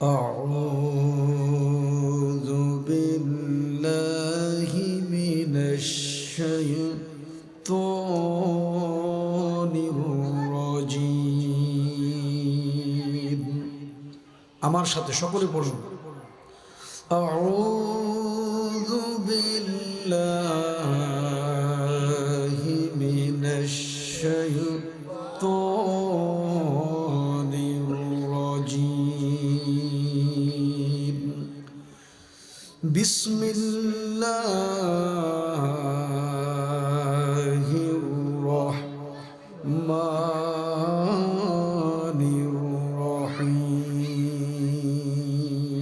أعوذ بالله من الشيطان الرجيم আমার সাথে সকলে পড়ুন أعوذ بالله من الشيطان الرجيم بسم الله الرحمن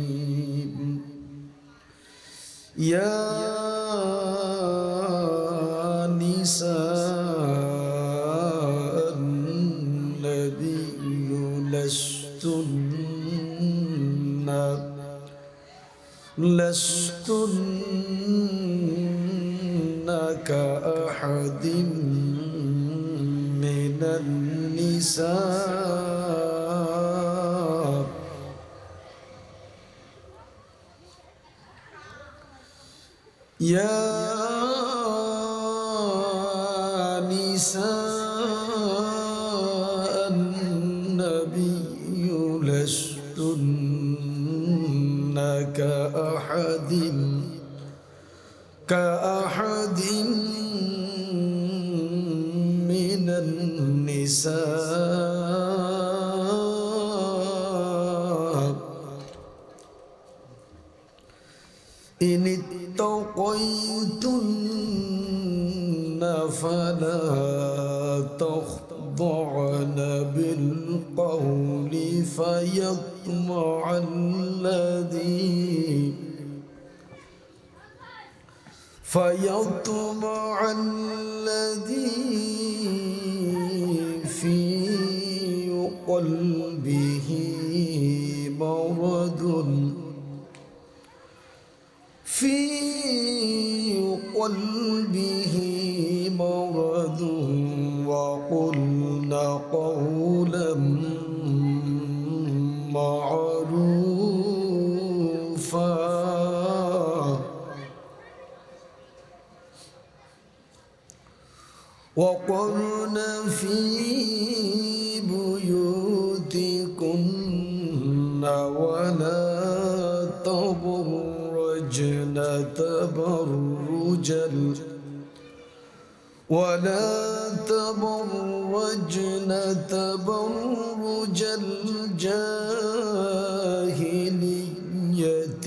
الرحيم يا نساء النبي لستن كأحد من النساء يا نساء النبي لستن كأحد من النساء إن اتقيتن فلا تخضعن بالقول فيطمع الذي في قلبه مرض وقلن قولا معروفا وقرن في بيوتكن ولا تبرجن تبرج الجاهلية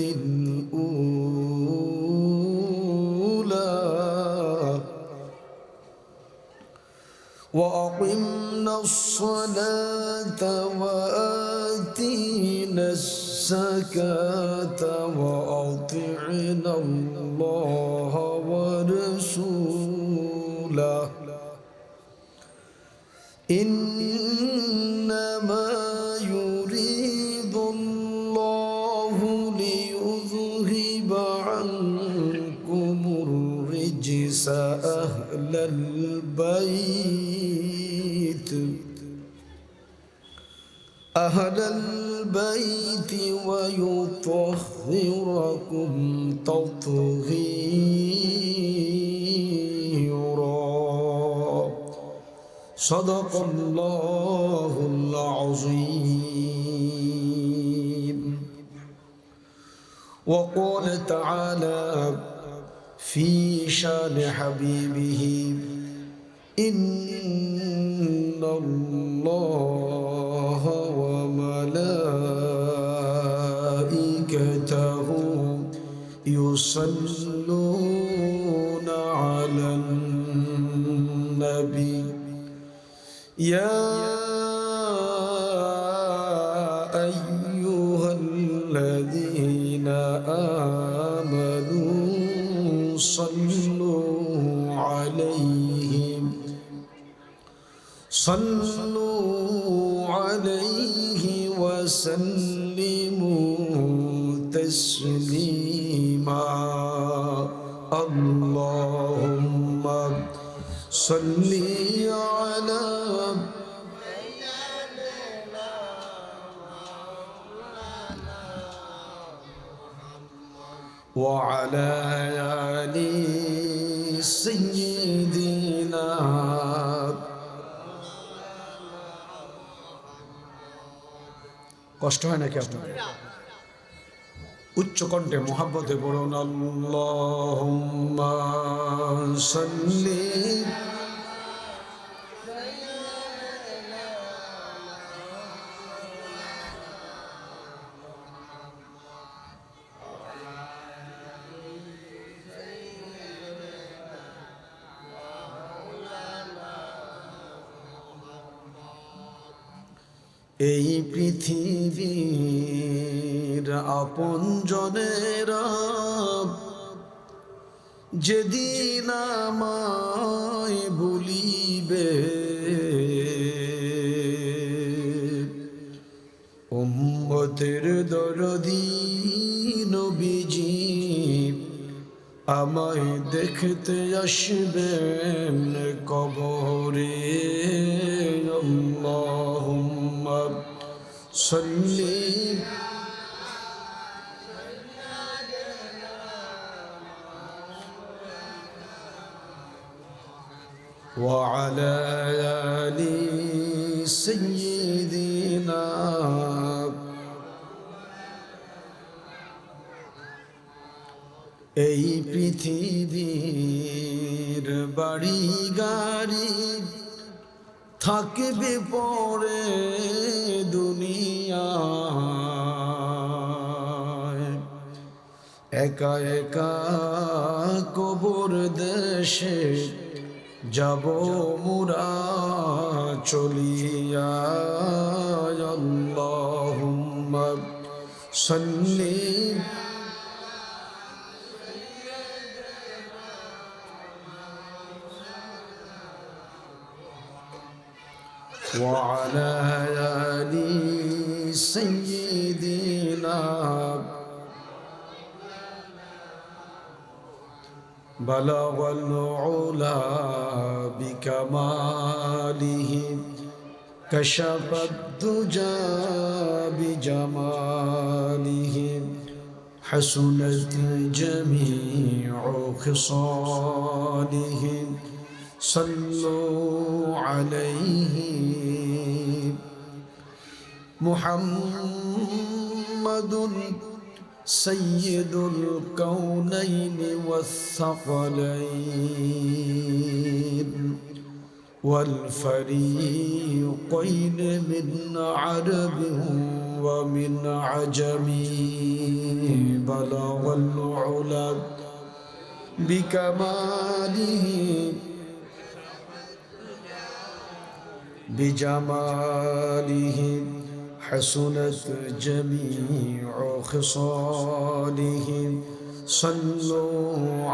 الأولى وأقمنا الصلاة وآتينا الزكاة وأطعنا الله ورسوله إنما يريد الله ليذهب عنكم الرجس أهل البيت ويطهركم تطهيرا صدق الله العظيم وقال تعالى في شان حبيبه إن الله وملائكته يصلون على النبي يا أيها الذين آمنوا صلوا عليه وسلموا تسليما اللهم صل على وعلى آل سيدنا কষ্ট হয় নাকি আপনার উচ্চ কণ্ঠে মোহাব্বতে পড়ুন আল্লাহুম্মা সাল্লি এই পৃথিবীর আপনজনেরা যেদিন আমায় ভুলিবে, উম্মতের দরদী নবীজি আমায় দেখতে আসবেন কবরে। আল্লাহুম্মা সাল্লি ওয়া আলা আলি সাইয়্যিদিনা। এই পৃথিবীর বাড়ি গাড়ি থাকবে পরে দুনিয়ায়, একা একা কবর দেশে যাব মুরা চলিয়া। আল্লাহুম্মা সাল্লি وعلى آل سيدنا بلغ العلا بكماله كشف الدجى بجماله حسنت جميع خصاله صلوا عليه محمد سيد الكونين والثقلين والفريقين من عرب ومن عجم بلغ العلا بكماله بجماله حسنت جميع خصاله صلوا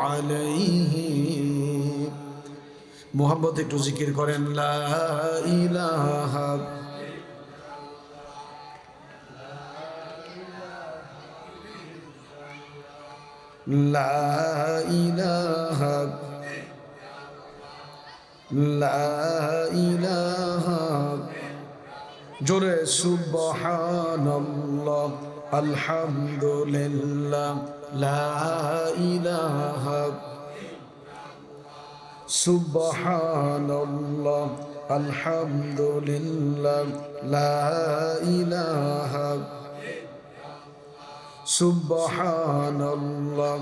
عليه। মুহাম্মদ একটু জিকির করেন লা ইলাহা লা ইলাহা লা ইলাহা জোরে সুবহানাল্লাহ আলহামদুলিল্লাহ লা ইলাহা সুবহানাল্লাহ আলহামদুলিল্লাহ লা ইলাহা সুবহানাল্লাহ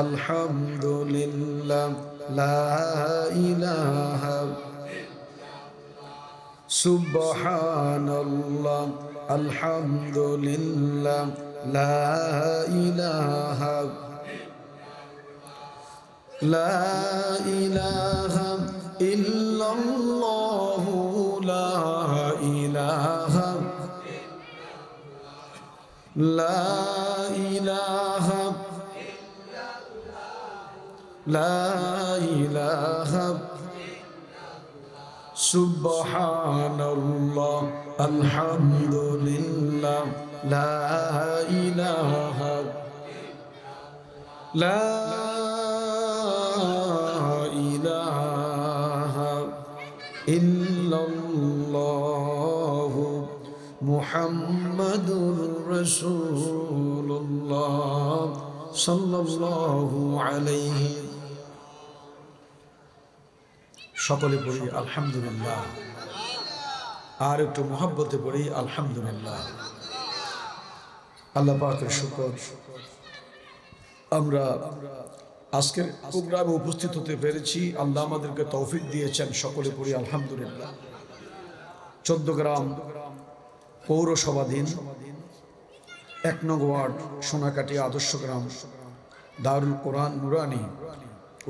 আলহামদুলিল্লাহ লা ইলাহা সুবহানাল্লাহ আলহামদুলিল্লাহ লা ইলাহা লা ইলাহা ইল্লাল্লাহ লা ইলাহা লা ইলাহা লা ইলাহা সুবহানাল্লাহ আলহামদুলিল্লাহ লা ইলাহা লা ইলাহা ইল্লাল্লাহ মুহাম্মাদুর রাসূলুল্লাহ সাল্লাল্লাহু আলাইহি। সকলে পড়ি আলহামদুলিল্লাহ। আর একটু মহব্বতে পড়ি আলহামদুলিল্লাহ। আল্লাহ পাকের শুকর, আমরা আজকের প্রোগ্রামে উপস্থিত হতে পেরেছি। আল্লাহ আমাদেরকে তৌফিক দিয়েছেন। সকলে পড়ি আলহামদুলিল্লাহ। 14 গ্রাম পৌরসভাধীন 1 নং ওয়ার্ড সোনাকাটি আদর্শ গ্রাম দারুল কোরআন নুরানি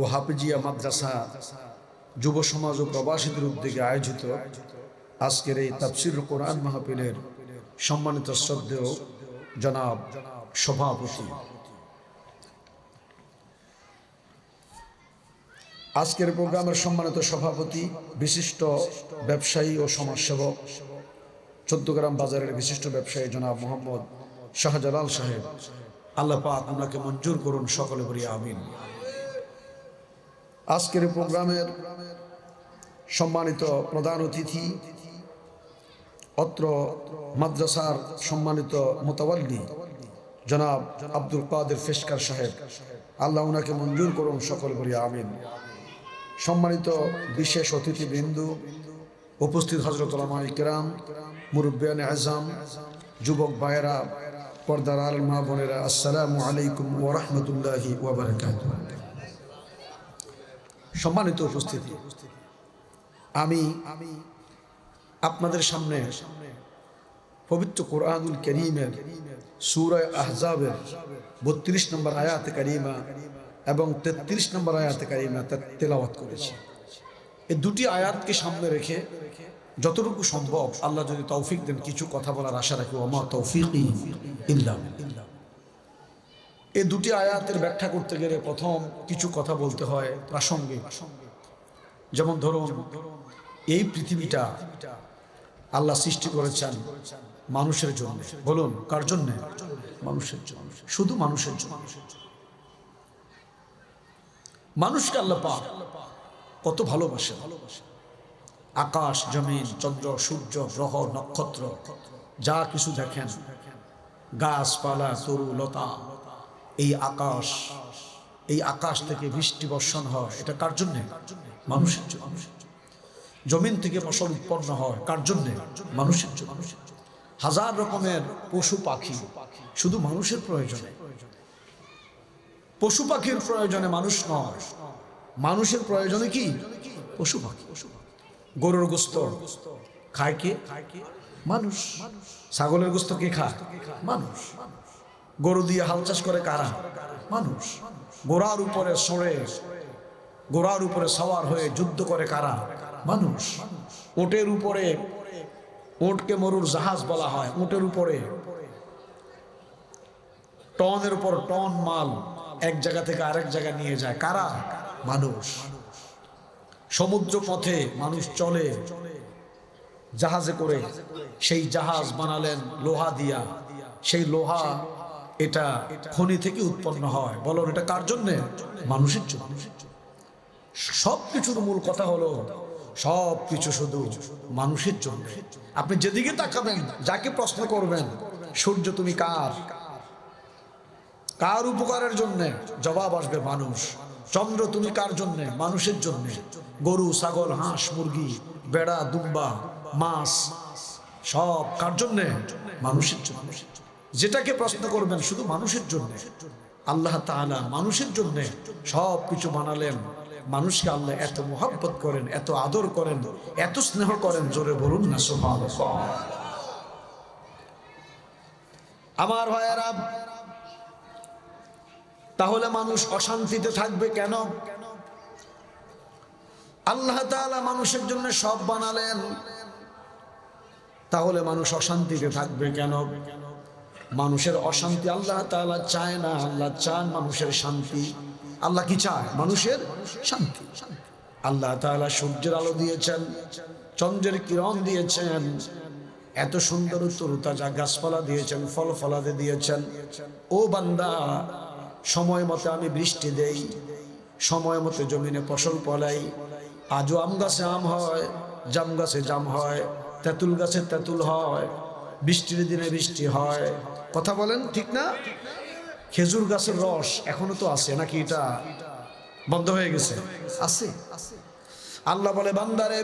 ও হাফিজিয়া মাদ্রাসা যুব সমাজ ও প্রবাসীদের উদ্যোগে আয়োজিত আজকের এই তাফসীর কোরআন মাহফিলের সম্মানিত শ্রদ্ধেয় জনাব সভাপতি, আজকের প্রোগ্রামের সম্মানিত সভাপতি, বিশিষ্ট ব্যবসায়ী ও সমাজসেবক, 14 গ্রাম বাজারের বিশিষ্ট ব্যবসায়ী জনাব মোহাম্মদ শাহজালাল সাহেব, আল্লাহ পাক ওনাকে মঞ্জুর করুন। সকলে বলি আমিন। আজকের প্রোগ্রামের সম্মানিত প্রধান অতিথি, অত্র মাদ্রাসার সম্মানিত মুতাওয়াল্লি জনাব আব্দুল কাদের ফেশকার সাহেব, আল্লাহ ওনাকে মঞ্জুর করুন। সকলে বলি আমিন। সম্মানিত বিশেষ অতিথিবৃন্দ, উপস্থিত হযরত উলামায়ে কেরাম, মুরব্বিয়ানে আযম, যুবক ভাইয়েরা, পর্দার আড়ালের মা বোনেরা, আসসালামু আলাইকুম ওয়া রাহমাতুল্লাহি ওয়া বারাকাতুহু। সম্মানিত উপস্থিতি, আমি আপনাদের সামনে পবিত্র কোরআনুল কারীমের সূরা আহজাবের 32 নম্বর আয়াতে কারিমা এবং 33 নম্বর আয়াতে কারিমা তেলাওয়াত করেছি। এই দুটি আয়াতকে সামনে রেখে যতটুকু সম্ভব আল্লাহ যদি তৌফিক দেন কিছু কথা বলার আশা রাখি। ওয়া মা তৌফিকি ইল্লা বিল্লাহ। এই দুটি আয়াতের ব্যাখ্যা করতে গেলে প্রথম কিছু কথা বলতে হয় প্রাসঙ্গিক। যেমন ধরুন, এই পৃথিবীটা আল্লাহ সৃষ্টি করেছেন মানুষের জন্য। বলুন, কার জন্য? মানুষের জন্য, শুধু মানুষের জন্য। মানুষকে আল্লাহ পাক কত ভালোবাসে। আকাশ, জমিন, চন্দ্র, সূর্য, গ্রহ, নক্ষত্র, যা কিছু দেখেন, গাছপালা, তরু লতা, এই আকাশ থেকে বৃষ্টি বর্ষণ হয়, এটা কার জন্য? মানুষের জন্য। জমিন থেকে ফসল উৎপন্ন হয়, কার জন্য? মানুষের জন্য। হাজার রকমের পশু পাখি শুধু মানুষের প্রয়োজনে। পশু পাখির প্রয়োজনে মানুষ নয়, মানুষের প্রয়োজনে কি? পশু পাখি। গরুর গোস্ত খায় কে? মানুষ। ছাগলের গোস্ত কে খায়? মানুষ। গরু দিয়ে হাল চাষ করে কারা? মানুষ। ঘোড়ার উপরে সরে, ঘোড়ার উপরে সওয়ার হয়ে যুদ্ধ করে কারা? মানুষ। উটের উপরে, উটকে মরুর জাহাজ বলা হয়, উটের উপরে টনের উপর টন মাল এক জায়গা থেকে আরেক জায়গায় নিয়ে যায় কারা? মানুষ। সমুদ্র পথে মানুষ চলে জাহাজে করে, সেই জাহাজ বানালেন লোহা দিয়া। সেই লোহা এটা খনি থেকে উৎপন্ন হয়। বলুন, এটা কার জন্য? মানুষের জন্য। সব কিছুর মূল কথা হলো সব কিছু শুধু মানুষের জন্য। আপনি যেদিকে তাকাবেন, যাকে প্রশ্ন করবেন, সূর্য তুমি কার? কার উপকারের জন্য? জবাব আসবে মানুষ। চন্দ্র তুমি কার জন্য? মানুষের জন্য। গরু, ছাগল, হাঁস, মুরগি, বেড়া, দুম্বা, মাছ সব কার জন্য? মানুষের জন্য। যেটাকে প্রশ্ন করবেন শুধু মানুষের জন্য। আল্লাহ তাআলা মানুষের জন্য সব কিছু বানালেন। মানুষকে আল্লাহ এত মোহাব্বত করেন, এত আদর করেন, এত স্নেহ করেন, জোরে বলুন না সুবহানাল্লাহ। আমার ভাইয়েরা, তাহলে মানুষ অশান্তিতে থাকবে কেন? আল্লাহ তাআলা মানুষের জন্য সব বানালেন, তাহলে মানুষ অশান্তিতে থাকবে কেন? মানুষের অশান্তি আল্লাহ তাআলা চায় না, আল্লাহ চান মানুষের শান্তি। আল্লাহ কি চায়? মানুষের শান্তি। আল্লাহ তাআলা সূর্যের আলো দিয়েছেন, চন্দ্রের কিরণ দিয়েছেন, এত সুন্দর তরুতাজা গাছপালা দিয়েছেন, ফল ফলাদি দিয়েছেন। ও বান্দা, সময় মতো আমি বৃষ্টি দেই, সময় মতো জমিনে ফসল ফলাই। আজও আম গাছে আম হয়, জাম গাছে জাম হয়, তেঁতুল গাছে তেঁতুল হয়, বৃষ্টির দিনে বৃষ্টি হয়। কথা বলেন, ঠিক না? খেজুর গাছের রস এখনো তো আছে নাকি এটা বন্ধ হয়ে গেছে? আছে। আল্লাহ বলে বান্দারে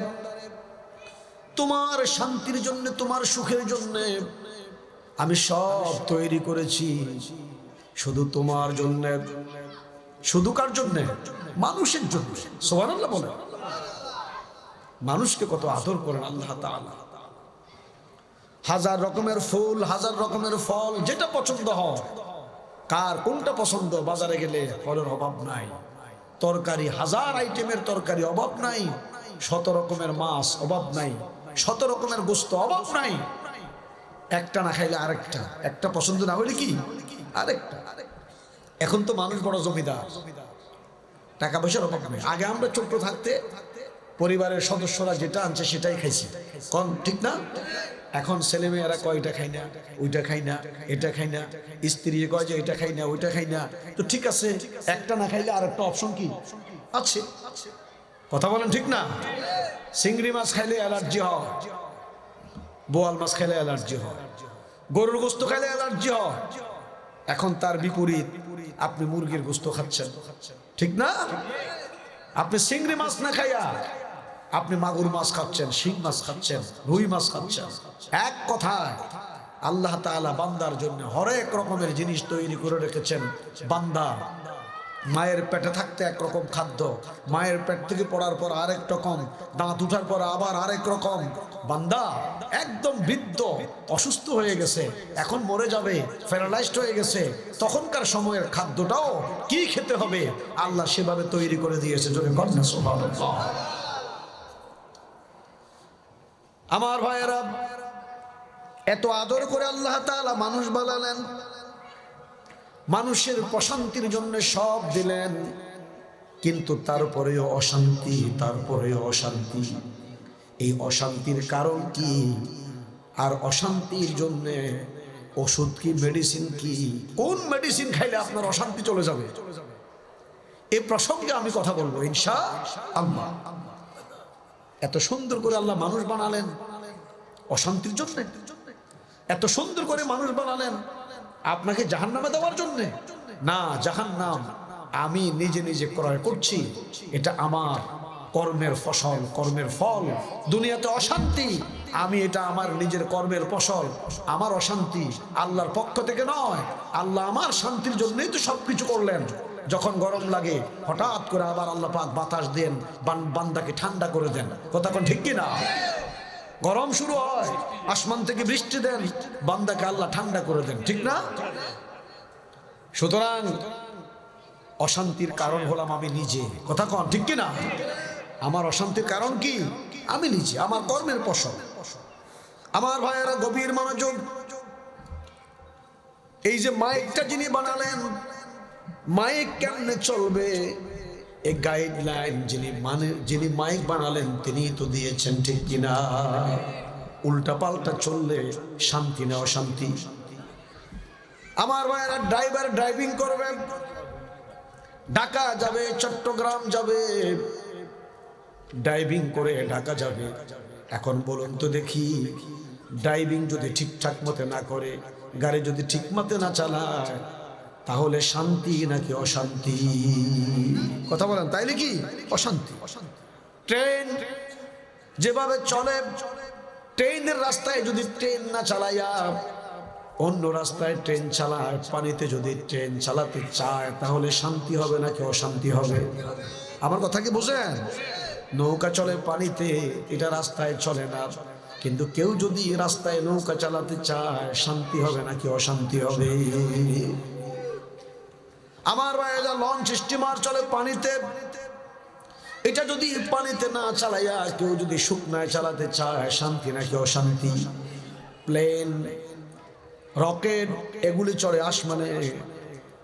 তোমার শান্তির জন্য তোমার সুখের জন্য আমি সব তৈরি করেছি, শুধু তোমার জন্য। শুধু কার জন্য? মানুষের জন্য। সুবহানাল্লাহ বলে। মানুষকে কত আদর করেন আল্লাহ তাআলা। হাজার রকমের ফুল, হাজার রকমের ফল, যেটা পছন্দ হয়। কার কোনটা পছন্দ? বাজারে গেলে ফলের অভাব নাই, তরকারি হাজার আইটেমের তরকারি অভাব নাই, ১০০ রকমের মাছ অভাব নাই, ১০০ রকমের গোশত অভাব নাই। একটা না খাইলে আরেকটা, একটা পছন্দ না হলে কি আরেকটা। এখন তো মানুষ বড় জমিদার, টাকা পয়সার অভাব নেই। আগে আমরা ছোট্ট থাকতে পরিবারের সদস্যরা যেটা আনছে সেটাই খাইছি, কোন ঠিক না? এখন ছেলেমেয়েরা কয় এটা খাই না, ওইটা খাই না, এটা খাই না, স্ত্রী কয় যে এটা খাই না, ওইটা খাই না। তো ঠিক আছে, একটা না খাইলে আর একটা অপশন কি আছে? কথা বলেন ঠিক না? চিংড়ি মাছ খাইলে অ্যালার্জি হয়, বোয়াল মাছ খাইলে অ্যালার্জি হয়, গরুর গোস্ত খাইলে অ্যালার্জি হয়। এখন তার বিপরীত আপনি মুরগির গোস্ত খাচ্ছেন, ঠিক না? আপনি চিংড়ি মাছ না খাইয়া আপনি মাগুর মাছ খাচ্ছেন, শিং মাছ খাচ্ছেন, রুই মাছ খাচ্ছেন। এক কথায় আল্লাহ তাআলা বান্দার জন্য হরেক রকমের জিনিস তৈরি করে রেখেছেন। বান্দা মায়ের পেটে থাকতে একরকম খাদ্য, মায়ের পেট থেকে পড়ার পর আরেক রকম, দাঁত উঠার পর আবার আরেক রকম। বান্দা একদম বৃদ্ধ অসুস্থ হয়ে গেছে, এখন মরে যাবে, প্যারালাইজড হয়ে গেছে, তখনকার সময়ের খাদ্যটাও কি খেতে হবে আল্লাহ সেভাবে তৈরি করে দিয়েছে। জোরে কন্যা সুবহানাল্লাহ। আমার ভাইয়েরা, এত আদর করে আল্লাহ তাআলা মানুষ বানালেন, মানুষের প্রশান্তির জন্য সব দিলেন, কিন্তু তারপরেও অশান্তি, তারপরেও অশান্তি। এই অশান্তির কারণ কি? আর অশান্তির জন্য ওষুধ কি, মেডিসিন কি? কোন মেডিসিন খাইলে আপনার অশান্তি চলে যাবে? এই প্রসঙ্গে আমি কথা বলবো ইনশাআল্লাহ। এত সুন্দর করে আল্লাহ মানুষ বানালেন অশান্তির জন্য, এত সুন্দর করে মানুষ বানালেন আপনাকে জাহান্নামে দেওয়ার জন্য না। জাহান্নাম আমি নিজে নিজে ক্রয় করছি, এটা আমার কর্মের ফসল, কর্মের ফল। দুনিয়াতে অশান্তি, আমি এটা আমার নিজের কর্মের ফসল। আমার অশান্তি আল্লাহর পক্ষ থেকে নয়, আল্লাহ আমার শান্তির জন্যই তো সবকিছু করলেন। যখন গরম লাগে হঠাৎ করে আবার আল্লাহ পাক বাতাস দেন, বান্দাকে ঠান্ডা করে দেন। কথা কোন ঠিক কিনা? গরম শুরু হয়, আসমান থেকে বৃষ্টি দেন, বান্দাকে আল্লাহ ঠান্ডা করে দেন, ঠিক না? সুতরাং অশান্তির কারণ হলাম আমি নিজে। কথা কন ঠিক কিনা? আমার অশান্তির কারণ কি? আমি নিজে, আমার কর্মের ফসল। আমার ভাইয়েরা গভীর মনোযোগ। এই যে মাইকটা যিনি বানালেন, মাইক কেমনে চলবে এই গাইডলাইন যিনি মাইক বানালেন তিনি তো দিয়েছেন, ঠিক কিনা? উল্টা পাল্টা চললে শান্তি না অশান্তি। আমার ভাইয়েরা ড্রাইভার ড্রাইভিং করবে, ঢাকা যাবে, চট্টগ্রাম যাবে, ড্রাইভিং করে ঢাকা যাবে। এখন বলুন তো দেখি, ড্রাইভিং যদি ঠিকঠাক মতে না করে, গাড়ি যদি ঠিক মতে না চালায়, তাহলে শান্তি নাকি অশান্তি? কথা বলেন, তাইলে কি অশান্তি? ট্রেন যেভাবে চলে, ট্রেনের রাস্তায় যদি ট্রেন না চালাইয়া অন্য রাস্তায় ট্রেন চালায়, পানিতে যদি ট্রেন চালাতে চায়, তাহলে শান্তি হবে নাকি অশান্তি হবে? আমার কথা কি বুঝেন? নৌকা চলে পানিতে, এটা রাস্তায় চলে না, কিন্তু কেউ যদি রাস্তায় নৌকা চালাতে চায়, শান্তি হবে নাকি অশান্তি হবে? আমার ভাইয়েরা লঞ্চ স্টিমার চলে পানিতে, এটা যদি পানিতে না চালাইয়া কেউ যদি শুকনায় চালাতে চায়, শান্তি নাকি অশান্তি? প্লেন, রকেট এগুলি চলে আসমানে,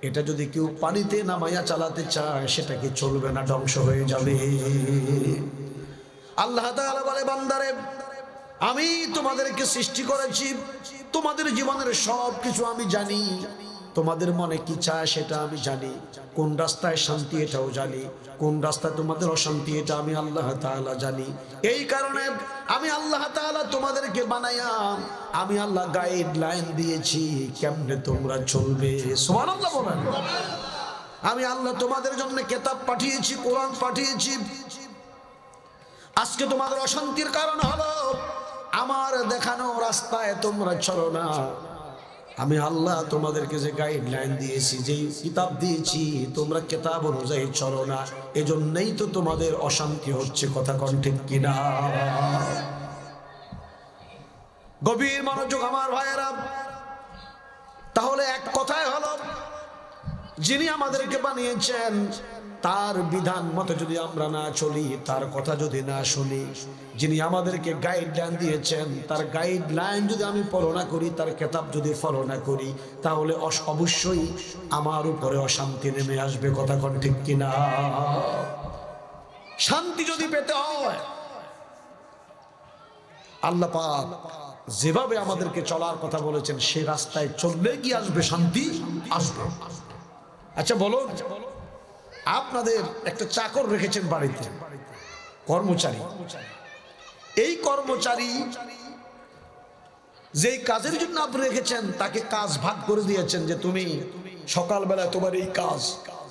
এটা যদি কেউ পানিতে নামাইয়া চালাতে চায়, সেটা কি চলবে না, ধ্বংস হয়ে যাবে? আল্লাহ তাআলা বলে, বান্দারে আমি তোমাদেরকে সৃষ্টি করেছি, তোমাদের জীবনের সব কিছু আমি জানি, তোমাদের মনে কি চায় সেটা আমি জানি, কোন রাস্তায় শান্তি এটাও জানি, কোন রাস্তায় তোমাদের অশান্তি এটা আমি আল্লাহ তাআলা জানি। এই কারণে আমি আল্লাহ তাআলা তোমাদেরকে বানাইয়া আমি আল্লাহ গাইডলাইন দিয়েছি কেমনে তোমরা চলবে। সুবহানাল্লাহ বলেন। আমি আল্লাহ তোমাদের জন্য কিতাব পাঠিয়েছি, কোরআন পাঠিয়েছি। আজকে তোমাদের অশান্তির কারণ হলো আমার দেখানো রাস্তায় তোমরা চলো না। আমি আল্লাহ তোমাদেরকে যে গাইডলাইন দিয়েছি, যে কিতাব দিয়েছি, তোমরা কিতাব অনুযায়ী চলো না, এজন্যই তো তোমাদের অশান্তি হচ্ছে। কথা কোন ঠিক কিনা? গভীর মনোযোগ আমার ভাইয়েরা। তাহলে এক কথায় হলো, যিনি আমাদেরকে বানিয়েছেন তার বিধান মতো যদি আমরা না চলি, তার কথা যদি না শুনি, যিনি আমাদেরকে গাইডলাইন দিয়েছেন তার গাইডলাইন যদি আমি ফলো না করি, তার কিতাব যদি ফলো না করি, তাহলে অবশ্যই আমার উপরে অশান্তি নেমে আসবে। কথা কোন ঠিক কিনা? শান্তি যদি পেতে হয়, আল্লাহ পাক যেভাবে আমাদেরকে চলার কথা বলেছেন সে রাস্তায় চললে কি আসবে? শান্তি আসবে। আচ্ছা বলুন, আপনাদের একটা চাকর রেখেছেন বাড়িতে, কর্মচারী। এই কর্মচারী যেই কাজের জন্য আপনি রেখেছেন তাকে কাজ ভাগ করে দিয়েছেন যে তুমি সকালবেলা তোমার এই কাজ,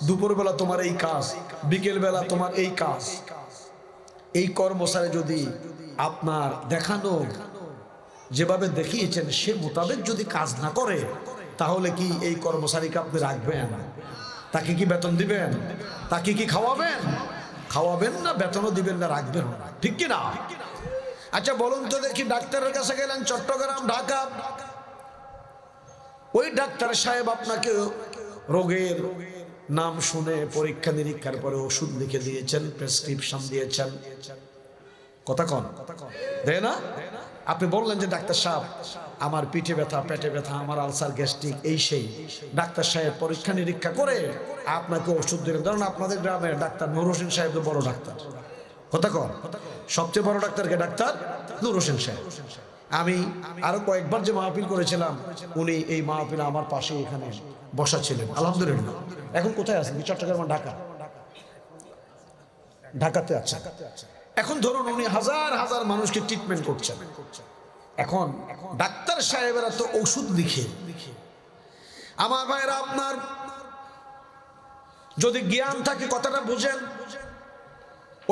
দুপুরবেলা তোমার এই কাজ, বিকেলবেলা তোমার এই কাজ। এই কর্মচারী যদি আপনার দেখানো যেভাবে দেখিয়েছেন সে মোতাবেক যদি কাজ না করে, তাহলে কি এই কর্মচারীকে আপনি রাখবেন? তাকে কি বেতন দিবেন? তাকে কি খাওয়াবেন? খাওয়াবেন না, বেতনও দিবেন না, রাখবেন না। ঠিক কি না? আচ্ছা বলুন তো দেখি, ডাক্তারের কাছে গেলেন চট্টগ্রাম, ঢাকা, ওই ডাক্তার সাহেব আপনাকে রোগের নাম শুনে পরীক্ষা নিরীক্ষার পরে ওষুধ লিখে দিয়েছেন, প্রেসক্রিপশন দিয়েছেন। কথা কন দেয় না? আপনি বললেন যে ডাক্তার সাহেব আমার পিঠে ব্যথা, পেটে ব্যথা, আমার আলসার, গ্যাস্ট্রিক, এই সেই। ডাক্তার সাহেব পরীক্ষা নিরীক্ষা করে আপনাকে ওষুধ দিলেন। ধরুন আপনাদের গ্রামের ডাক্তার নূর হোসেন সাহেব তো বড় ডাক্তার। কথা কন, সবচেয়ে বড় ডাক্তারকে ডাক্তার নূর হোসেন সাহেব। আমি আরো কয়েকবার যে মাহফিল করেছিলাম, উনি এই মাহফিলে আমার পাশে এখানে বসা ছিলেন। আলহামদুলিল্লাহ। এখন কোথায় আছেন? চট্টগ্রাম, ঢাকা? ঢাকাতে আছে। এখন ধরুন উনি হাজার হাজার মানুষকে ট্রিটমেন্ট করছেন। এখন ডাক্তার সাহেবেরা তো ওষুধ লিখে। আমার ভাইরা, আপনার যদি জ্ঞান থাকে কথাটা বুঝেন,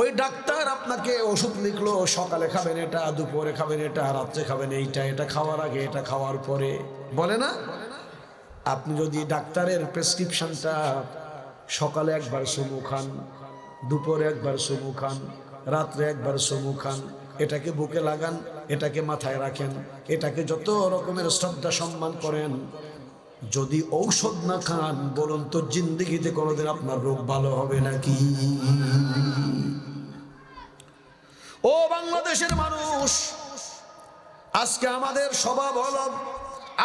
ওই ডাক্তার আপনাকে ওষুধ লিখলো, সকালে খাবেন এটা, দুপুরে খাবেন এটা, রাত্রে খাবেন এইটা, এটা খাওয়ার আগে, এটা খাওয়ার পরে, বলে না? আপনি যদি ডাক্তারের প্রেসক্রিপশনটা সকালে একবার চুমু খান, দুপুরে একবার চুমু খান, রাত্রে একবার চুমু খান, এটাকে বুকে লাগান, এটাকে মাথায় রাখেন, এটাকে যত রকমের শ্রদ্ধা সম্মান করেন, যদি ঔষধ না খান, বলুন তো জিন্দেগিতে কোনোদিন আপনার রোগ ভালো হবে নাকি? ও বাংলাদেশের মানুষ, আজকে আমাদের স্বভাব হলো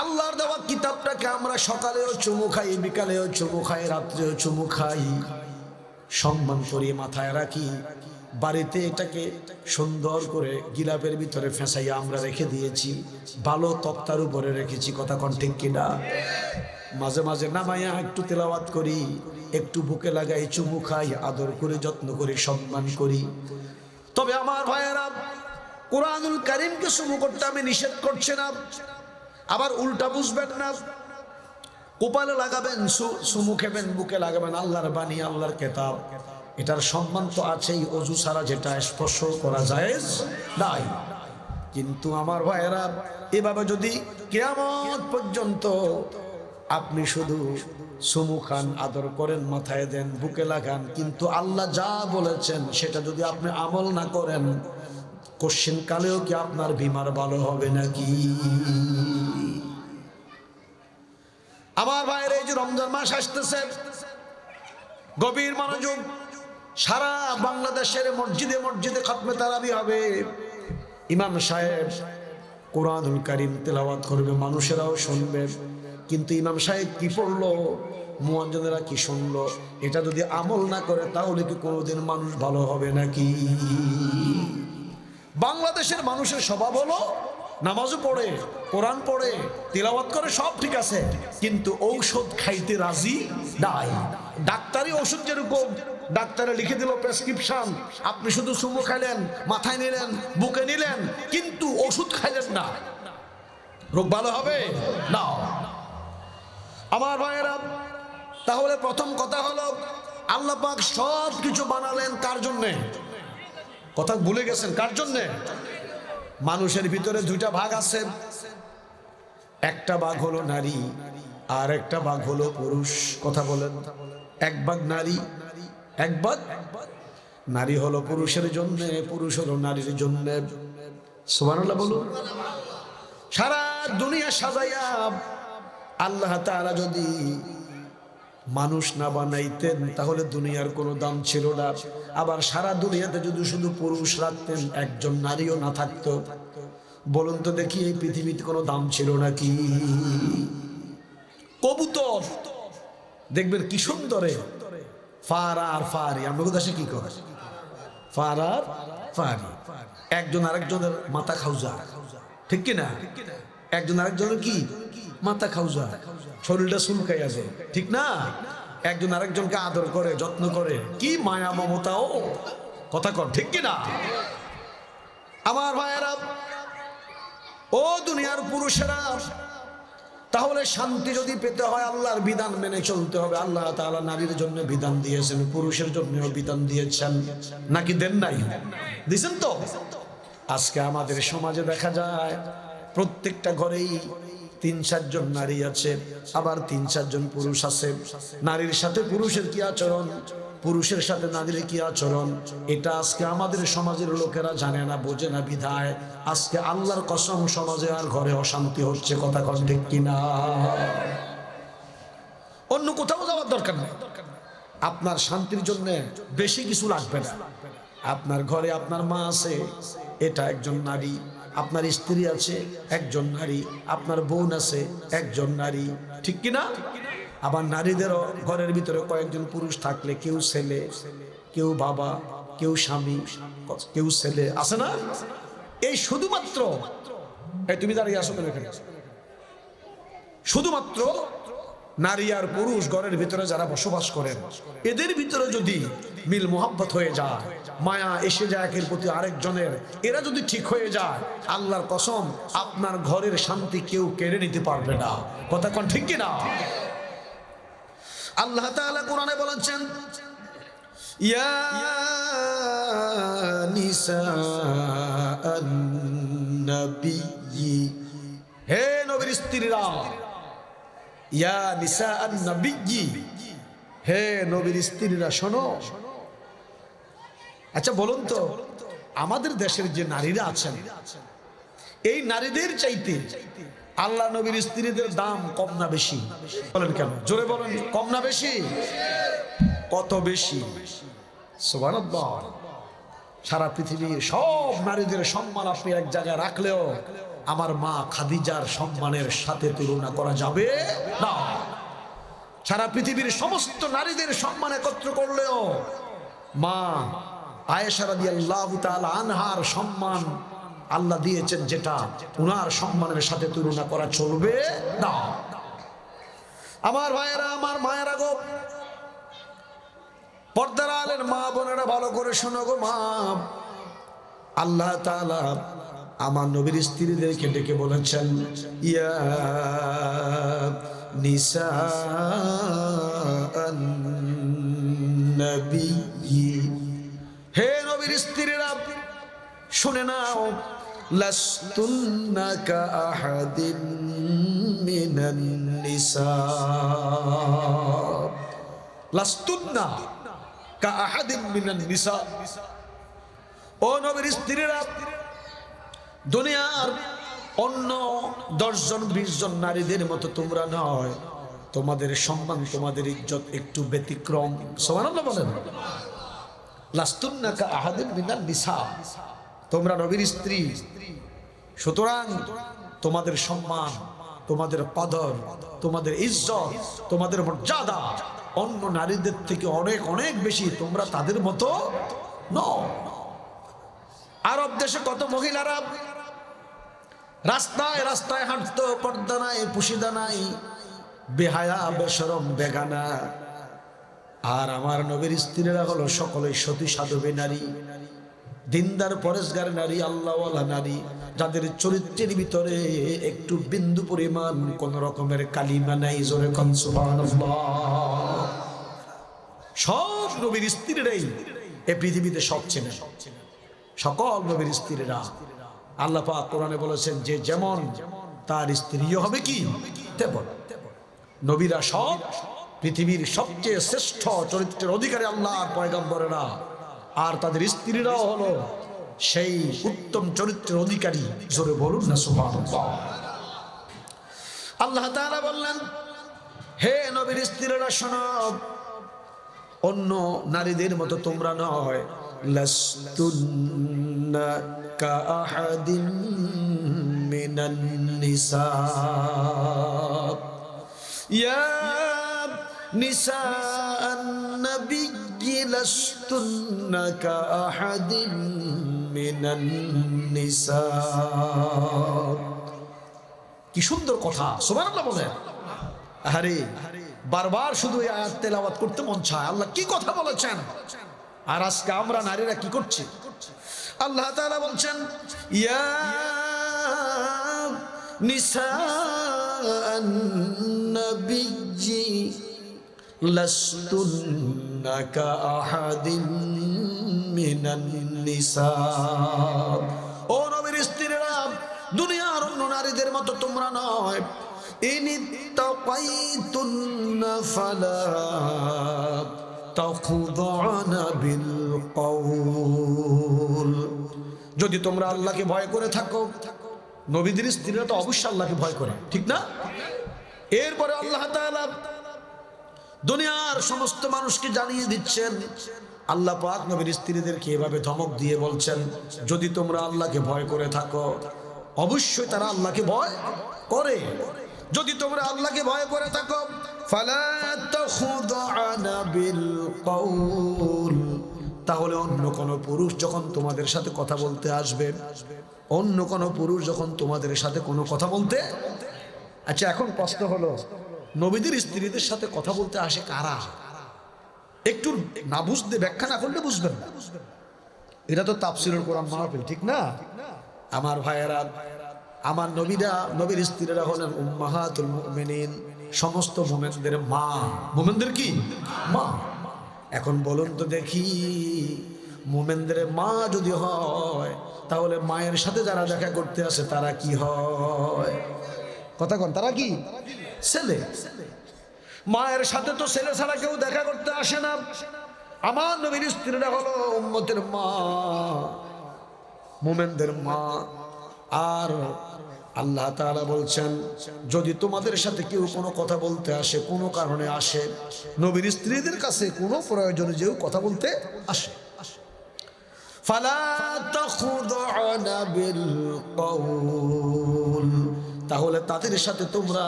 আল্লাহর দেওয়া কিতাবটাকে আমরা সকালেও চুমু খাই, বিকালেও চুমু খাই, রাত্রেও চুমু খাই, সম্মান করি, মাথায় রাখি। বাড়িতে এটাকে সুন্দর করে গিলাপের ভিতরে ফেঁসাইয়া আমরা রেখে দিয়েছি, ভালো তক্তার উপরে রেখেছি। কথা কোন ঠিক কিনা? মাঝে মাঝে নামাইয়া একটু তেলাওয়াত করি, একটু বুকে লাগাই, চুমু খাই, আদর করে, যত্ন করে, সম্মান করি। তবে আমার ভাইয়েরা, কুরআনুল কারীমকে চুমু করতে আমি নিষেধ করছি না, আবার উল্টা বুঝবেন না। কপালে লাগাবেন, চুমু খেবেন, বুকে লাগাবেন, আল্লাহর বাণী, আল্লাহর কিতাব, এটার সম্মান তো আছেই। অজু ছাড়া যেটা স্পর্শ করা জায়েজ নাই। কিন্তু আমার ভাইয়েরা, এভাবে যদি কিয়ামত পর্যন্ত আপনি শুধু চুমু খান, আদর করেন, মাথায় দেন, বুকে লাগান, কিন্তু আল্লাহ যা বলেছেন সেটা যদি আপনি আমল না করেন, কোশ্চেন কালেও কি আপনার বিমার ভালো হবে নাকি? আমার ভাইয়ের, এই যে রমজান মাস আসতেছে, গভীর মনোযোগ। সারা বাংলাদেশের মসজিদে মসজিদে খতমে তারাবি হবে। ইমাম সাহেব কুরআনুল কারীম তেলাওয়াত করবে, মানুষেরাও শুনবে। কিন্তু ইমাম সাহেব কি পড়লো, মুয়াজ্জিনেরা কি শুনলো, এটা যদি আমল না করে, তাহলে কি কোনোদিন মানুষ ভালো হবে নাকি? বাংলাদেশের মানুষের স্বভাব হলো নামাজও পড়ে, কোরআন পড়ে, তিলাওয়াত করে, সব ঠিক আছে, কিন্তু ঔষধ খাইতে রাজি নাই। ডাক্তারি ওষুধ যেরকম ডাক্তারে লিখে দিল প্রেসক্রিপশন, আপনি শুধু চুমু খাইলেন, মাথায় নিলেন, বুকে নিলেন, কিন্তু ওষুধ খাইলেন না, রোগ ভালো হবে না। আমার ভাইয়েরা, তাহলে প্রথম কথা হলো আল্লাহ পাক সব কিছু বানালেন কার জন্যে? কথা ভুলে গেছেন, কার জন্যে? মানুষের ভিতরে দুইটা ভাগ আছে, একটা ভাগ হলো নারী আর একটা ভাগ হলো পুরুষ। কথা বলেন, এক ভাগ নারী, এক ভাগ নারী হলো পুরুষের জন্য, পুরুষ হলো নারীর জন্য। সুবহানাল্লাহ বলুন। সারা দুনিয়া সাজাইয়া আল্লাহ তাআলা যদি মানুষ না বানাইতেন তাহলে দুনিয়ার কোনো দাম ছিল না। আবার সারা দুনিয়াতে যদি শুধু পুরুষ রাখতেন, একজন নারীও না থাকতো, বলুন তো দেখি এই পৃথিবীতে কোনো দাম ছিল নাকি? কবুতর দেখবেন কি সুন্দরে ফার আর ফারি, আমরা দেশে কি করে ফার আর ফারি, একজন আরেকজনের মাথা খাউজা, ঠিক কিনা? একজন আরেকজনের কি মাথা খাউজা, শরীরটা চুলকাইয়া যায়, ঠিক না? একজন আরেকজনকে আদর করে, যত্ন করে, কি মায়া মমতাও, কথা কর, ঠিক কিনা? আমার ভাইয়েরা, ও দুনিয়ার পুরুষেরা, তাহলে শান্তি যদি পেতে হয় আল্লাহর বিধান মেনে চলতে হবে। আল্লাহ তাআলা নারীর জন্য বিধান দিয়েছেন, পুরুষের জন্য বিধান দিয়েছেন, নাকি দেন নাই? দিয়েছেন তো। আজকে আমাদের সমাজে দেখা যায় প্রত্যেকটা ঘরেই ৩-৪ জন নারী আছে, আবার ৩-৪ জন পুরুষ আছে। নারীর সাথে পুরুষের কি আচরণ, পুরুষের সাথে নারীর কি আচরণ, এটা আজকে আমাদের সমাজের লোকেরা জানে না, বোঝে না, বিধায় আজকে আল্লাহর কসম সমাজে আর ঘরে অশান্তি হচ্ছে। কথা কন ঠিক কিনা? অন্য কোথাও যাওয়ার দরকার নেই, আপনার শান্তির জন্য বেশি কিছু লাগবে না। আপনার ঘরে আপনার মা আছে, এটা একজন নারী। আপনার স্ত্রী আছে, একজন নারী। আপনার বোন আছে, একজন নারী, ঠিক কিনা? আবার নারীদেরও ঘরের ভিতরে কয়েকজন পুরুষ থাকলে, কেউ ছেলে, কেউ বাবা, কেউ স্বামী, কেউ ছেলে, আছে না? এই শুধুমাত্র, এই তুমি দাঁড়িয়ে আসো কেন এখানে? শুধুমাত্র নারী আর পুরুষ ঘরের ভিতরে যারা বসবাস করেন, এদের ভিতরে যদি মিল মোহাব্বত হয়ে যায়, মায়া এসে যায় একের প্রতি আরেকজনের, এরা যদি ঠিক হয়ে যায়, আল্লাহর কসম আপনার ঘরের শান্তি কেউ কেড়ে নিতে পারবে না। কথা কোন ঠিক কিনা? আল্লাহ তাআলা কোরআনে বলেছেন, ইয়া নিসাআন নবিয়্যি, হে নবীর স্ত্রীরা, ইয়া নিসাআন নবিয়্যি, হে নবীর স্ত্রীরা শোনো। আচ্ছা বলুন তো, আমাদের দেশের যে নারীরা আছেন, এই নারীদের চাইতে আল্লাহ নবীর স্ত্রীদের দাম কম না বেশি? বলেন কেন? জোরে বলেন, কম না বেশি? কত বেশি? সুবহানাল্লাহ। সারা পৃথিবীর সব নারীদের সম্মান আপনি এক জায়গায় রাখলেও আমার মা খাদিজার সম্মানের সাথে তুলনা করা যাবে না। সারা পৃথিবীর সমস্ত নারীদের সম্মান একত্র করলেও মা আয়েশা রাদিয়াল্লাহু তাআলা আনহার সম্মান আল্লাহ দিয়েছেন, যেটা উনার সম্মানের সাথে তুলনা করা চলবে না। আমার ভাইয়েরা, আমার মায়েরা গো, পর্দার আলের মা বোনেরা ভালো করে শোনো গো মা। আল্লাহ তাআলা আমার নবীর স্ত্রীদেরকে ডেকে বলেছেন, ইয়া নিসাআন নবিয়্যি, হে নবীর স্ত্রীরা শুনে নাও, লাস্তুন্না কাআহাদিন মিনান নিসা, লাস্তুন্না কাআহাদিন মিনান নিসা। ও নবীর স্ত্রীরা, দুনিয়ার অন্য 10 জন 20 জন নারীদের মতো তোমরা নয়, তোমাদের সম্মান, তোমাদের ইজ্জত একটু ব্যতিক্রম। সুবহানাল্লাহ বলেন। লাস্তুন্না কাআহাদিন মিনান নিসা, তোমরা নবীর স্ত্রী, সুতরাং তোমাদের সম্মান, তোমাদের কদর, তোমাদের ইজ্জত, তোমাদের মর্যাদা অন্য নারীদের থেকে অনেক অনেক বেশি। তোমরা তাদের মতো নও। আরব দেশে কত মহিলারা রাস্তায় রাস্তায় হাঁটতো, পর্দা নাই, পুশিদা নাই, বেহায়া, বেশরম, বেগানা। আর আমার নবীর স্ত্রীরা হলো সকলে সতী সাধবী নারী, দিনদার পরেশগার নারী, আল্লাহওয়ালা নারী, যাদের চরিত্রের ভিতরে একটু বিন্দু পরিমাণ কোন রকমের কালিমা নাই। জোরে কোন সুবহানাল্লাহ। সব নবীর স্ত্রীরাই এই পৃথিবীতে সব চেনে, সকল নবীর স্ত্রীরা। আল্লাহ পাক কোরআনে বলেছেন যে যেমন তার স্ত্রীও হবে কি তেমন। নবীরা সব পৃথিবীর সবচেয়ে শ্রেষ্ঠ চরিত্রের অধিকারী আল্লাহর পয়গম্বরেরা, আর তাদের স্ত্রীরাও হলো সেই উত্তম চরিত্রের অধিকারী। জোরে বলুন না সুবহানাল্লাহ। আল্লাহ তাআলা বললেন, হে নবীর স্ত্রীরা শোনো, অন্য নারীদের মতো তোমরা নয়। লাস্তুন্না কাআহাদিন মিনান নিসা ইয়া নিসাআন নবিয়্যি লাস্তুন্না কাআহাদিন মিনান নিসা। কি সুন্দর কথা, সুবহানাল্লাহ বলেন। আরে বারবার শুধু এই আয়াত তেলাওয়াত করতে মন চায়। আল্লাহ কি কথা বলেছেন, আর আজকে আমরা নারীরা কি করছি? আল্লাহ তাআলা বলছেন, ইয়া নিসাআন নবিয়্যি লাস্তুন্না কাআহাদিন মিনান নিসা। ও নবীর স্ত্রীরা, দুনিয়ার অন্য নারীদের মতো তোমরা নয়। ইনিত্তাকাইতুন্না ফালা তাখুযুনা বিল কওল। যদি তোমরা আল্লাহকে ভয় করে থাকো, নবীদের স্ত্রীরা তো অবশ্যই আল্লাহকে ভয় করে, ঠিক না? এরপরে আল্লাহ তাআলা দুনিয়ার সমস্ত মানুষকে জানিয়ে দিচ্ছেন, আল্লাহ পাক নবীর স্ত্রীদেরকে এভাবে ধমক দিয়ে বলছেন, যদি তোমরা আল্লাহকে ভয় করে থাকো, অবশ্যই তারা আল্লাহকে ভয় করে। যদি তোমরা আল্লাহকে ভয় করে থাকো, ফালা তাখুযুনা বিল কওল, তাহলে অন্য কোন পুরুষ যখন তোমাদের সাথে কথা বলতে আসবে, অন্য কোন পুরুষ যখন তোমাদের সাথে কোনো কথা বলতে, আচ্ছা এখন প্রশ্ন হলো, নবীদের স্ত্রীদের সাথে কথা বলতে আসে কারা? একটু না বুঝতে, ব্যাখ্যা না করলে বুঝবেন না। এটা তো তাফসীরুল কোরআন মাহফিল, ঠিক না? আমার ভাইয়েরা, আমার নবীরা, নবীর স্ত্রীরা হলেন উম্মাহাতুল মুমিনিন, সমস্ত মুমিনদের মা। মুমিনদের কি মা? এখন বলুন তো দেখি, মুমিনদের মা যদি হয়, তাহলে মায়ের সাথে যারা দেখা করতে আসে তারা কি হয়? কথা কোন, তারা কি ছেলে? মায়ের সাথে তো ছেলে ছাড়া কেউ দেখা করতে আসে না। আমার নবীর স্ত্রীরা হলো উম্মতের মা, মুমিনদের মা। আর আল্লাহ তাআলা বলছেন, যদি তোমাদের সাথে কেউ কোনো কথা বলতে আসে, কোনো কারণে আসে, নবীর স্ত্রীদের কাছে কোনো প্রয়োজনে যেও কথা বলতে আসে, ফালা তাখুযুনা বিল কওল, তাহলে তাদের সাথে তোমরা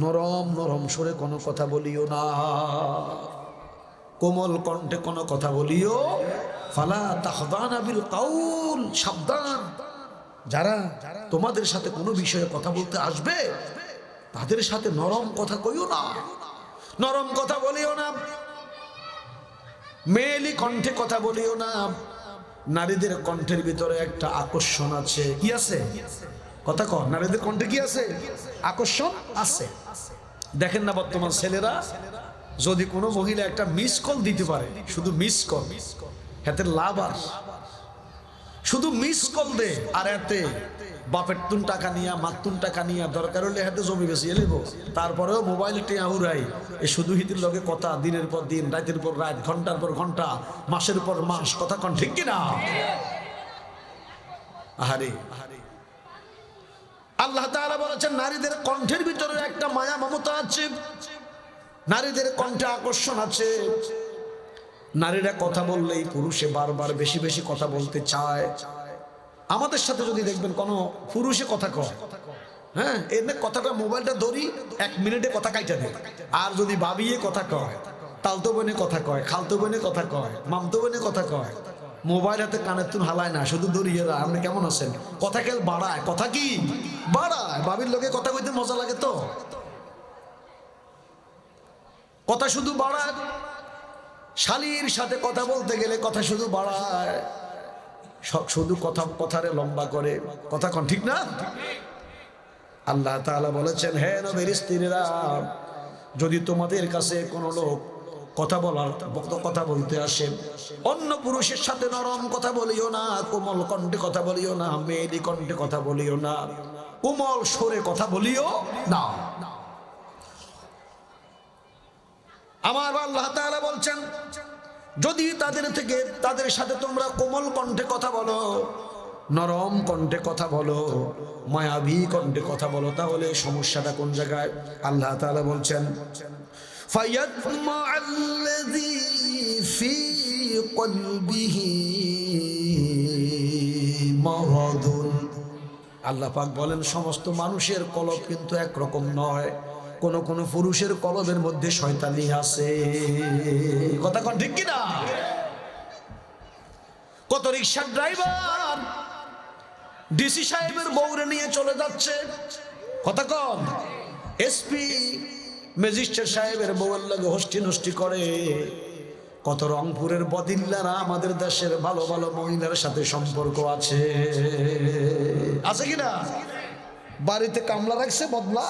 নরম নরম সুরে কোনো কথা বলিও না, কোমল কণ্ঠে কোনো কথা বলিও। ফালা তাখযানা বিল কওল, সাবধান, যারা তোমাদের সাথে কোনো বিষয়ে কথা বলতে আসবে তাদের সাথে নরম কথা কইও না, নরম কথা বলিও না, মেয়েলি কণ্ঠে কথা বলিও না। নারীদের কণ্ঠের ভিতরে একটা আকর্ষণ আছে। কি আছে? কথা কর, নারীদের কণ্ঠে কি আছে? আকর্ষণ আছে। দেখেন না বর্তমান ছেলেরা, যদি কোনো মহিলা একটা মিস কল দিতে পারে, শুধু মিস কল, হাতে লাভ, আর শুধু মিস কল দে, আর এতে বাপের তুন টাকা নিয়া, মাতুন টাকা নিয়া, দরকার হলে হাতে জমি বেশি এলেব, তারপরেও মোবাইল টেয়া উড়াই। এই শুধু হিতির লগে কথা, দিনের পর দিন, রাতের পর রাত, ঘন্টার পর ঘন্টা, মাসের পর মাস। কথা কন ঠিক কিনা? আহারে, আল্লাহ তাআলা বলেছেন, নারীদের কণ্ঠের ভিতরে একটা মায়া মমতা আছে, নারীদের কণ্ঠে আকর্ষণ আছে। নারীরা কথা বললেই পুরুষে বারবার বেশি বেশি কথা বলতে চায়। আমাদের সাথে যদি দেখবেন কোনো পুরুষে কথা কয়, হ্যাঁ, এর কথাটা মোবাইলটা ধরি 1 মিনিটে কথা কাইটা দেয়। আর যদি ভাবিয়ে কথা কয়, তালতো বোনে কথা কয়, খালতো বোনে কথা কয়, মামতো বোনে কথা কয়, মোবাইল হাতে কানের তুন হালায় না, শুধু দড়িয়ে রা। আপনি কেমন আছেন? কথা কেল বাড়ায়, কথা কি বাড়ায়। বাবির লোকে কথা কইতে মজা লাগে তো, কথা শুধু বাড়ায়। শালীর সাথে কথা বলতে গেলে কথা শুধু বাড়ায়, শুধু কথারে লম্বা করে। কথা কোন ঠিক না? আল্লাহ তাআলা বলেছেন, হে নবীর স্ত্রীরা, যদি তোমাদের কাছে কোনো লোক কথা বলতে আসে, অন্য পুরুষের সাথে নরম কথা বলিও না, কোমল কণ্ঠে কথা বলিও না, মেয়েলি কণ্ঠে কথা বলিও না, কোমল সুরে কথা বলিও না। আমার আল্লাহ তাআলা বলছেন, যদি তাদের সাথে তোমরা কোমল কণ্ঠে কথা বলো, নরম কণ্ঠে কথা বলো, মায়াবী কণ্ঠে কথা বলো, তাহলে সমস্যাটা কোন জায়গায়? আল্লাহ তাআলা বলছেন, ফায়াতমাআল্লাযী ফী কলবিহি মারাদুন। আল্লাহ পাক বলেন, সমস্ত মানুষের কলব কিন্তু একরকম নয়, কোন কোন পুরুষের কলবের মধ্যে শয়তানি আছে। কথা কোন ঠিক কিনা? কত রিকশার ড্রাইভার ডিসি সাহেবের বউরে নিয়ে চলে যাচ্ছে, কথা কন। এসপি ম্যাজিস্ট্রেট সাহেবের বউয়ের লাগে হস্টি নষ্টি করে। কত রংপুরের বদিল্লারা আমাদের দেশের ভালো ভালো মহিলার সাথে সম্পর্ক আছে, আছে কিনা? বাড়িতে কামলা রাখছে বদলা,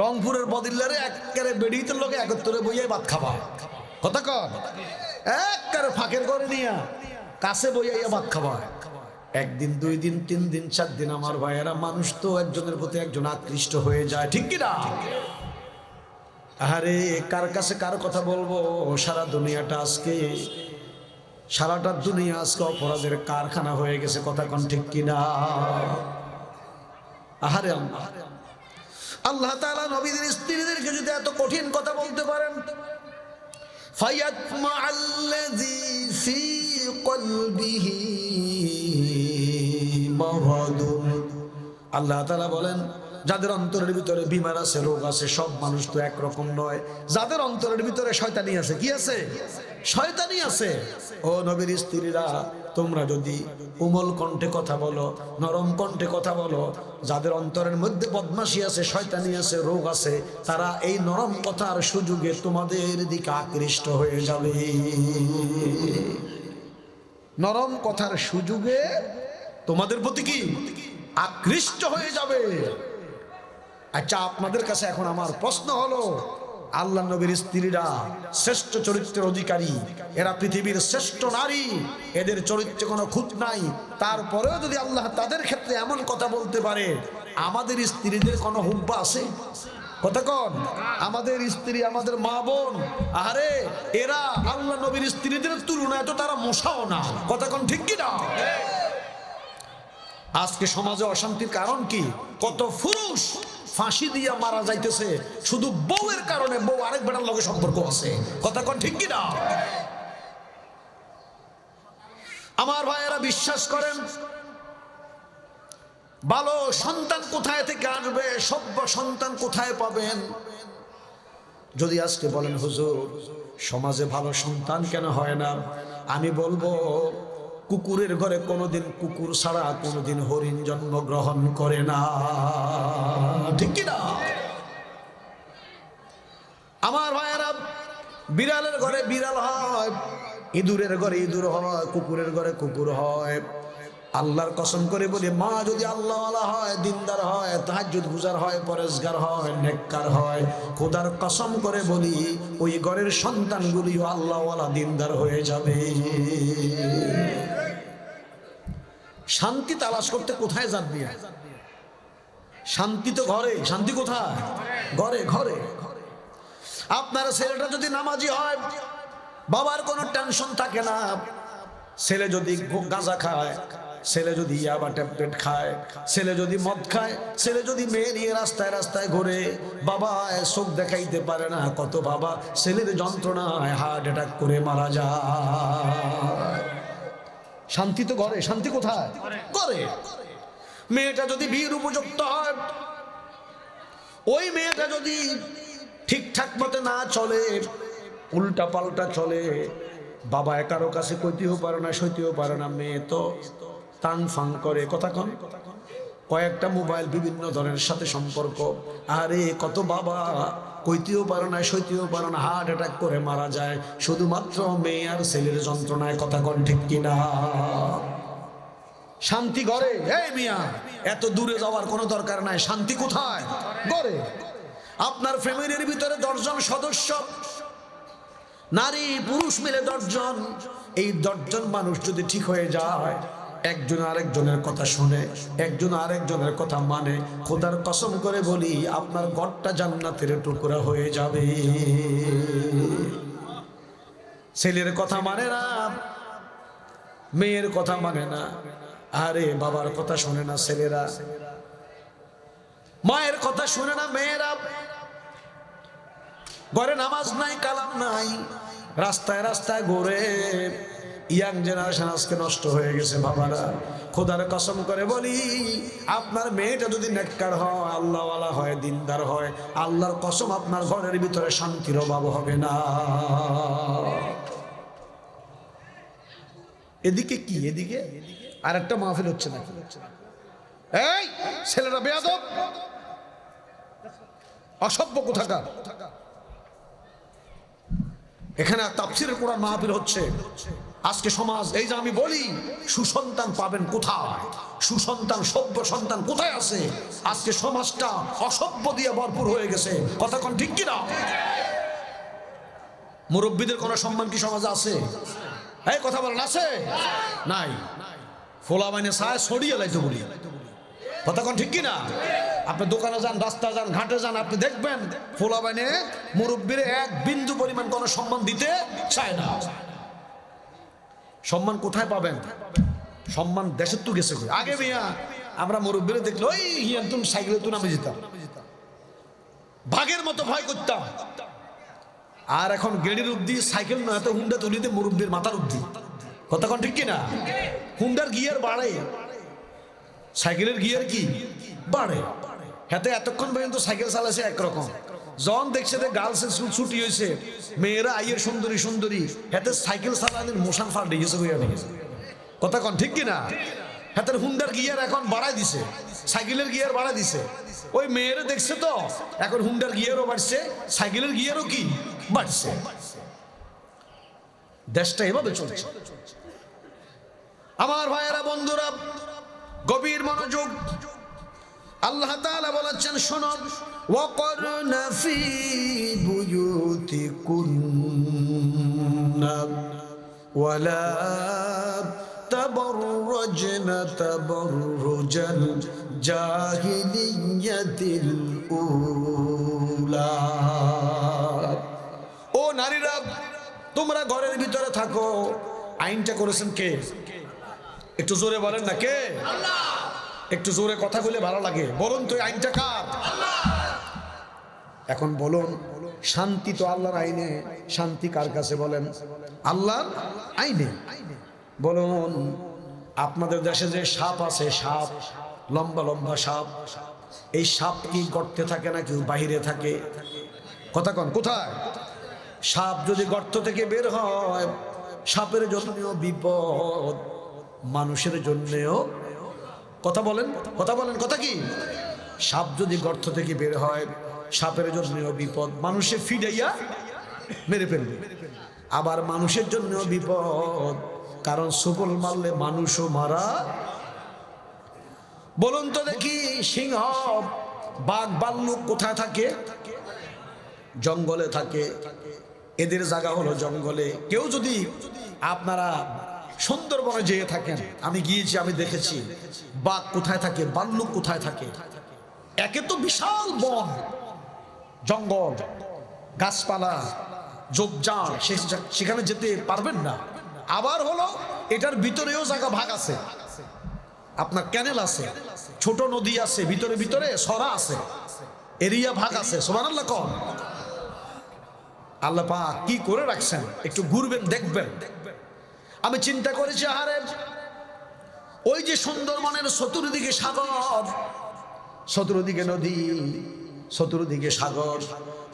রংপুরের বদিল্লারে একেবারে বেড়িতে লোকে একত্রে বইয়ে ভাত খাবা। কথা কন, একেবারে ফাঁকের করে নিয়া কাছে বইয়া ভাত খাবা। একদিন, 2 দিন, 3 দিন, 4 দিন, আমার ভাইয়েরা, মানুষ তো একজনের প্রতি একজন আকৃষ্ট হয়ে যায়, ঠিক কিনা? আরে কার কাছে কার কথা বলবো? সারাটা দুনিয়া আজকে অপরাধের কারখানা হয়ে গেছে। কথা কোন ঠিক কিনা? আহারে আল্লাহ তাআলা নবীদের স্ত্রীদেরকে যদি এত কঠিন কথা বলতে পারেন, ফায়াতমাআল্লাযী ফী কলবিহি মারাদুন। আল্লাহ তাআলা বলেন, যাদের অন্তরের ভিতরে বিমার আছে, রোগ আছে, সব মানুষ তো একরকম নয়। যাদের অন্তরের ভিতরে শয়তানি আছে, কি আছে? শয়তানি আছে। ও নবীর স্ত্রীরা, তোমরা যদি কোমল কণ্ঠে কথা বলো, নরম কণ্ঠে কথা বলো, যাদের অন্তরের মধ্যে বদমাশি আছে, শয়তানি আছে, রোগ আছে, তারা এই নরম কথার সুযোগে তোমাদের দিকে আকৃষ্ট হয়ে যাবে। নরম কথার সুযোগে তোমাদের প্রতি কি আকৃষ্ট হয়ে যাবে। আচ্ছা, আপনাদের কাছে এখন আমার প্রশ্ন হলো, আল্লাহ নবীর স্ত্রীরা শ্রেষ্ঠ চরিত্রের অধিকারী, এরা পৃথিবীর শ্রেষ্ঠ নারী, এদের চরিত্রে কোনো খুঁত নাই, তারপরেও যদি আল্লাহ তাদের ক্ষেত্রে এমন কথা বলতে পারে, আমাদের স্ত্রীদের কোনো হুব্বা আছে? কথা কন, আমাদের স্ত্রী, আমাদের মা বোন, আরে এরা আল্লাহ নবীর স্ত্রীদের তুলনায় তো তারা মশাও না। কথা কন ঠিক কিনা? আজকে সমাজে অশান্তির কারণ কি? কত পুরুষ ফাঁসি দিয়া মারা যাইতেছে শুধু বউয়ের কারণে, বউ আরেক বেটার লগে সম্পর্ক আছে। কথা কোন ঠিক কিনা? আমার ভাইয়েরা বিশ্বাস করেন, ভালো সন্তান কোথায় থেকে আসবে, সভ্য সন্তান কোথায় পাবেন? যদি আজকে বলেন হুজুর সমাজে ভালো সন্তান কেন হয় না, আমি বলবো, কুকুরের ঘরে কোনোদিন কুকুর ছাড়া কোনোদিন হরিণ জন্মগ্রহণ করে না, ঠিক কিনা? আমার ভাইয়েরা, বিড়ালের ঘরে বিড়াল হয়, ইঁদুরের ঘরে ইঁদুর হয়, কুকুরের ঘরে কুকুর হয়। আল্লাহর কসম করে বলি, মা যদি আল্লাহওয়ালা হয়, দিনদার হয়, তাহাজ্জুদ গুজার হয়, পরেজগার হয়, নেককার হয়, খোদার কসম করে বলি, ওই ঘরের সন্তানগুলিও আল্লাহওয়ালা, দিনদার হয়ে যাবে। শান্তি তালাশ করতে কোথায় যাবি? শান্তি তো ঘরে। শান্তি কোথায়? ঘরে। ঘরে আপনার ছেলেটা যদি নামাজি হয়, বাবার কোনো টেনশন থাকে না। ছেলে যদি গাঁজা খায়, ছেলে যদি ইয়াবা ট্যাবলেট খায়, ছেলে যদি মদ খায়, ছেলে যদি মেয়ে নিয়ে রাস্তায় রাস্তায় ঘুরে, বাবা চোখ দেখাইতে পারে না। কত বাবা ছেলের যন্ত্রণায় হার্ট অ্যাটাক করে মারা যায়। শান্তি তো ঘরে। শান্তি কোথায়? ঘরে। মেয়েটা যদি বিয়ের উপযুক্ত হয়, ওই মেয়েটা যদি ঠিকঠাক মতো না চলে, উল্টা পাল্টা চলে, বাবা কারো কাছে কইতেও পারে না, সইতেও পারে না, মেয়ে তো তাং ফাং করে, কথা কন, কয়েকটা মোবাইল, বিভিন্ন ধরনের সাথে সম্পর্ক। আরে কত বাবা কইতেও পারে না, সইতেও পারে না, হার্ট অ্যাটাক করে মারা যায় শুধুমাত্র মেয়ে আর ছেলের যন্ত্রণায়, কথা কন ঠিক কিনা? শান্তি ঘরে। এই মিয়া, এত দূরে যাওয়ার কোনো দরকার নাই, শান্তি কোথায়? ঘরে। আপনার ফ্যামিলির ভিতরে 10 জন সদস্য, নারী পুরুষ মিলে 10 জন। এই 10 জন মানুষ যদি ঠিক হয়ে যায়, একজন আরেকজনের কথা শুনে, একজন আরেকজনের কথা মানে, খোদার কসম করে বলি আপনার ঘরটা জান্নাতের টুকরা হয়ে যাবে। ছেলের কথা মানে না, মেয়ের কথা মানে না, আরে বাবার কথা শুনে না ছেলেরা, মায়ের কথা শুনে না মেয়েরা, ঘরে নামাজ নাই, কালাম নাই, রাস্তায় রাস্তায় ঘুরে। ইয়াং জেনারেশন আজকে নষ্ট হয়ে গেছে বাবারা। খোদার কসম করে বলি, আপনার মেয়েটা যদি নেককার হয়, আল্লাহওয়ালা হয়, দিনদার হয়, আল্লাহর কসম আপনার ঘরের ভিতরে শান্তির অভাব হবে না। এদিকে কি, এদিকে আর একটা মাহফিল হচ্ছে নাকি? এই ছেলেরা বেয়াদব, অসভ্য কোথাকার। এখানে তাফসীরের কোরআন মাহফিল হচ্ছে। আজকে সমাজ, এই যে আমি বলি, সুসন্তান পাবেন কোথায়? সুসন্তান, সভ্য সন্তান কোথায় আছে? আজকে সমাজটা অসভ্য দিয়ে ভরপুর হয়ে গেছে, কথা কোন ঠিক কিনা? মুরব্বীদের কোনো সম্মান কি সমাজে আছে? এই কথা বলেন, আছে? নাই। ফোলা বাইনে সায় সরিয়ে লাইতে বলি, কথা কোন ঠিক কিনা? আপনি দোকানে যান, রাস্তা যান, ঘাটে যান, আপনি দেখবেন ফোলা বাইনে মুরব্বীর এক বিন্দু পরিমাণ কোনো সম্মান দিতে চায় না। সম্মান কোথায় পাবেন? সম্মান দেশের তো গেছে। আগে মিয়া আমরা মুরব্বীরে দেখলো ওই হিয়ান্তুন সাইকেলে তো নামে যেতাম, ভাগের মতো ভয় করতাম। আর এখন গেড়ির অব্দি সাইকেল নয় তো হুন্ডা তুলিতে মুরব্বীর মাথার অব্দি, কথা কোন ঠিক কিনা? হুন্ডার গিয়ার বাড়ে, সাইকেলের গিয়ার কি বাড়ে। হাতে এতক্ষণ পর্যন্ত সাইকেল চালাছে একরকম, জন দেখছে যে গার্লসের ছুটি হয়েছে, মেয়েরা আইয়ের সুন্দরী সুন্দরী, হাতে সাইকেল চালানোর মোশন ফাল্টে গেছে, কথা কন ঠিক কিনা? হাতের হুন্ডার গিয়ার এখন বাড়াই দিছে, সাইকেলের গিয়ার বাড়াই দিছে। ওই মেয়েরা দেখছে তো এখন হুন্ডার গিয়ারও বাড়ছে, সাইকেলের গিয়ারও কি বাড়ছে। দেশটা এভাবে চলছে। আমার ভাইয়েরা, বন্ধুরা, গভীর মনোযোগ। আল্লাহ তাআলা বলেছেন, শোনো, ওয়াকরনা ফি বুয়ুতিকুন্না ওয়ালা তাবাররাজনা তাবাররুজাল জাহিলিয়াতিল উলা। ও নারীরা, তোমরা ঘরের ভিতরে থাকো। আইনটা করেছেন কে? একটু জোরে বলেন না, কে? আল্লাহ। একটু জোরে কথা বলে ভালো লাগে, বলুন তো আইনটা কার? এখন বলুন, শান্তি তো আল্লাহর আইনে। শান্তি কার কাছে বলেন? আল্লাহর আইনে। বলুন, আপনাদের দেশে যে সাপ আছে, সাপ, লম্বা লম্বা সাপ, এই সাপ কি গর্তে থাকে নাকি বাহিরে থাকে? কথা কন, কোথায়? সাপ যদি গর্ত থেকে বের হয়, সাপের জন্যও বিপদ, মানুষের জন্যও। কথা বলেন, কথা বলেন, কথা কি? সাপ যদি গর্ত থেকে বের হয়, সাপের জন্যও বিপদ, মানুষে ফিডাইয়া মেরে ফেলবে। আবার মানুষের জন্যও বিপদ, কারণ সুবল মারলে মানুষও মারা। বলুন তো দেখি, সিংহ, বাঘ, ভাল্লুক কোথায় থাকে? জঙ্গলে থাকে। এদের জায়গা হলো জঙ্গলে। কেউ যদি, আপনারা সুন্দরবনে যেয়ে থাকেন, আমি গিয়েছি, আমি দেখেছি বাঘ কোথায় থাকে, ভাল্লুক কোথায় থাকে। একে তো বিশাল বন, জঙ্গল, গাছপালা, ঝোপঝাড়, সেখানে যেতে পারবেন না। আবার হলো এটার ভিতরেও জায়গা ভাগ আছে, আপনার ক্যানেল আছে, ছোট নদী আছে, ভিতরে ভিতরে সরা আছে, এরিয়া ভাগ আছে। সুবহানাল্লাহ কন। আল্লাহ পাক কি করে রাখছেন, একটু ঘুরবেন দেখবেন। আমি চিন্তা করেছি, আহারে ওই যে সুন্দরবনের চতুর্দিকে সাগর, চতুর্দিকে নদী, চতুর্দিকে সাগর,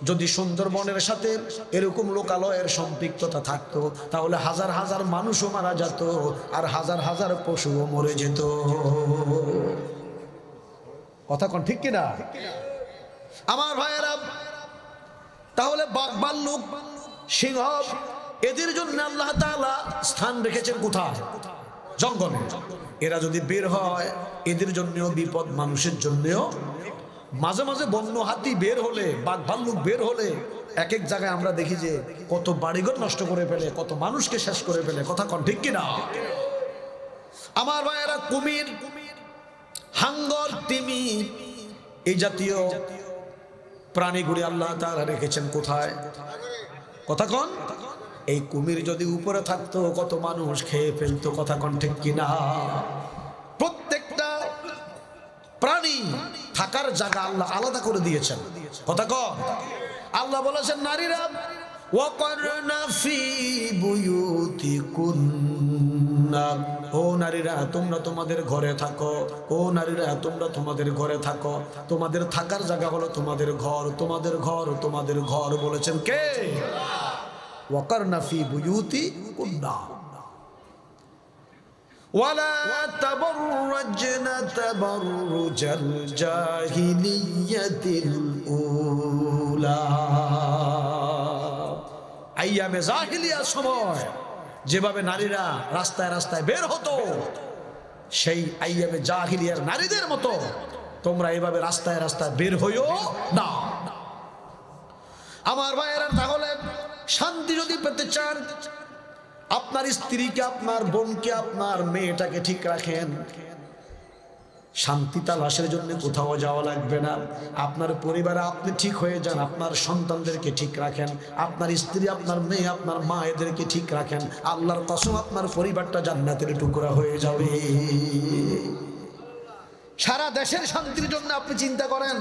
যদি সুন্দরবনের সাথে এরকম লোকালয়ের সম্পৃক্ততা থাকতো তাহলে হাজার হাজার মানুষও মারা যেত আর হাজার হাজার পশুও মরে যেত। কথা কোন ঠিক কিনা আমার ভাইয়েরা? তাহলে বাঘ ভাল্লুক সিংহ এদের জন্য আল্লাহ তাআলা স্থান রেখেছেন কোথায়? জঙ্গলে। এরা যদি বের হয় এদের জন্যও বিপদ, মানুষের জন্যও। মাঝে মাঝে বন্য হাতি বের হলে, বাঘ ভাল্লুক বের হলে এক এক জায়গায় আমরা দেখি যে কত বাড়িঘর নষ্ট করে ফেলে, কত মানুষকে শেষ করে ফেলে। কথা কোন ঠিক কিনা আমার ভাইয়েরা? কুমির, হাঙ্গর, তিমি এই জাতীয় প্রাণীগুলি আল্লাহ তাআলা রেখেছেন কোথায়? কথা কোন? এই কুমির যদি উপরে থাকতো কত মানুষ খেয়ে ফেলতো। কথা কোন ঠিক কিনা? প্রত্যেকটা প্রাণী থাকার জায়গা আল্লাহ আলাদা করে দিয়েছেন। কথা কোন? আল্লাহ বলেছেন নারীরা ওয়াকারনা ফি বুয়ুতিকুন্না, ও নারীরা তোমরা তোমাদের ঘরে থাকো, ও নারীরা তোমরা তোমাদের ঘরে থাকো। তোমাদের থাকার জায়গা হলো তোমাদের ঘর, তোমাদের ঘর, তোমাদের ঘর বলেছেন কে? ওয়াকারনা ফি বুয়ুতিকুন্না ওয়ালা তাবাররাজনা তাবাররুজাল জাহিলিয়াতিল উলা। আইয়ামে জাহিলিয়ার সময় যেভাবে নারীরা রাস্তায় রাস্তায় বের হতো, সেই আইয়ামে জাহিলিয়ার নারীদের মতো তোমরা এভাবে রাস্তায় রাস্তায় বের হইও না। আমার ভাইয়েরা, তাহলে শান্তি যদি পেতে চান, আপনার স্ত্রীকে, আপনার বোনকে, আপনার মেয়েটাকে ঠিক রাখেন। শান্তি তালাশের জন্য কোথাও যাওয়া লাগবে না। আপনার পরিবারে আপনি ঠিক হয়ে যান, আপনার সন্তানদেরকে ঠিক রাখেন, আপনার স্ত্রী, আপনার মেয়ে, আপনার মা এদেরকে ঠিক রাখেন। আল্লাহর কসম আপনার পরিবারটা জান্নাতের টুকরা হয়ে যাবে। সারা দেশের শান্তির জন্য আপনি চিন্তা করেন।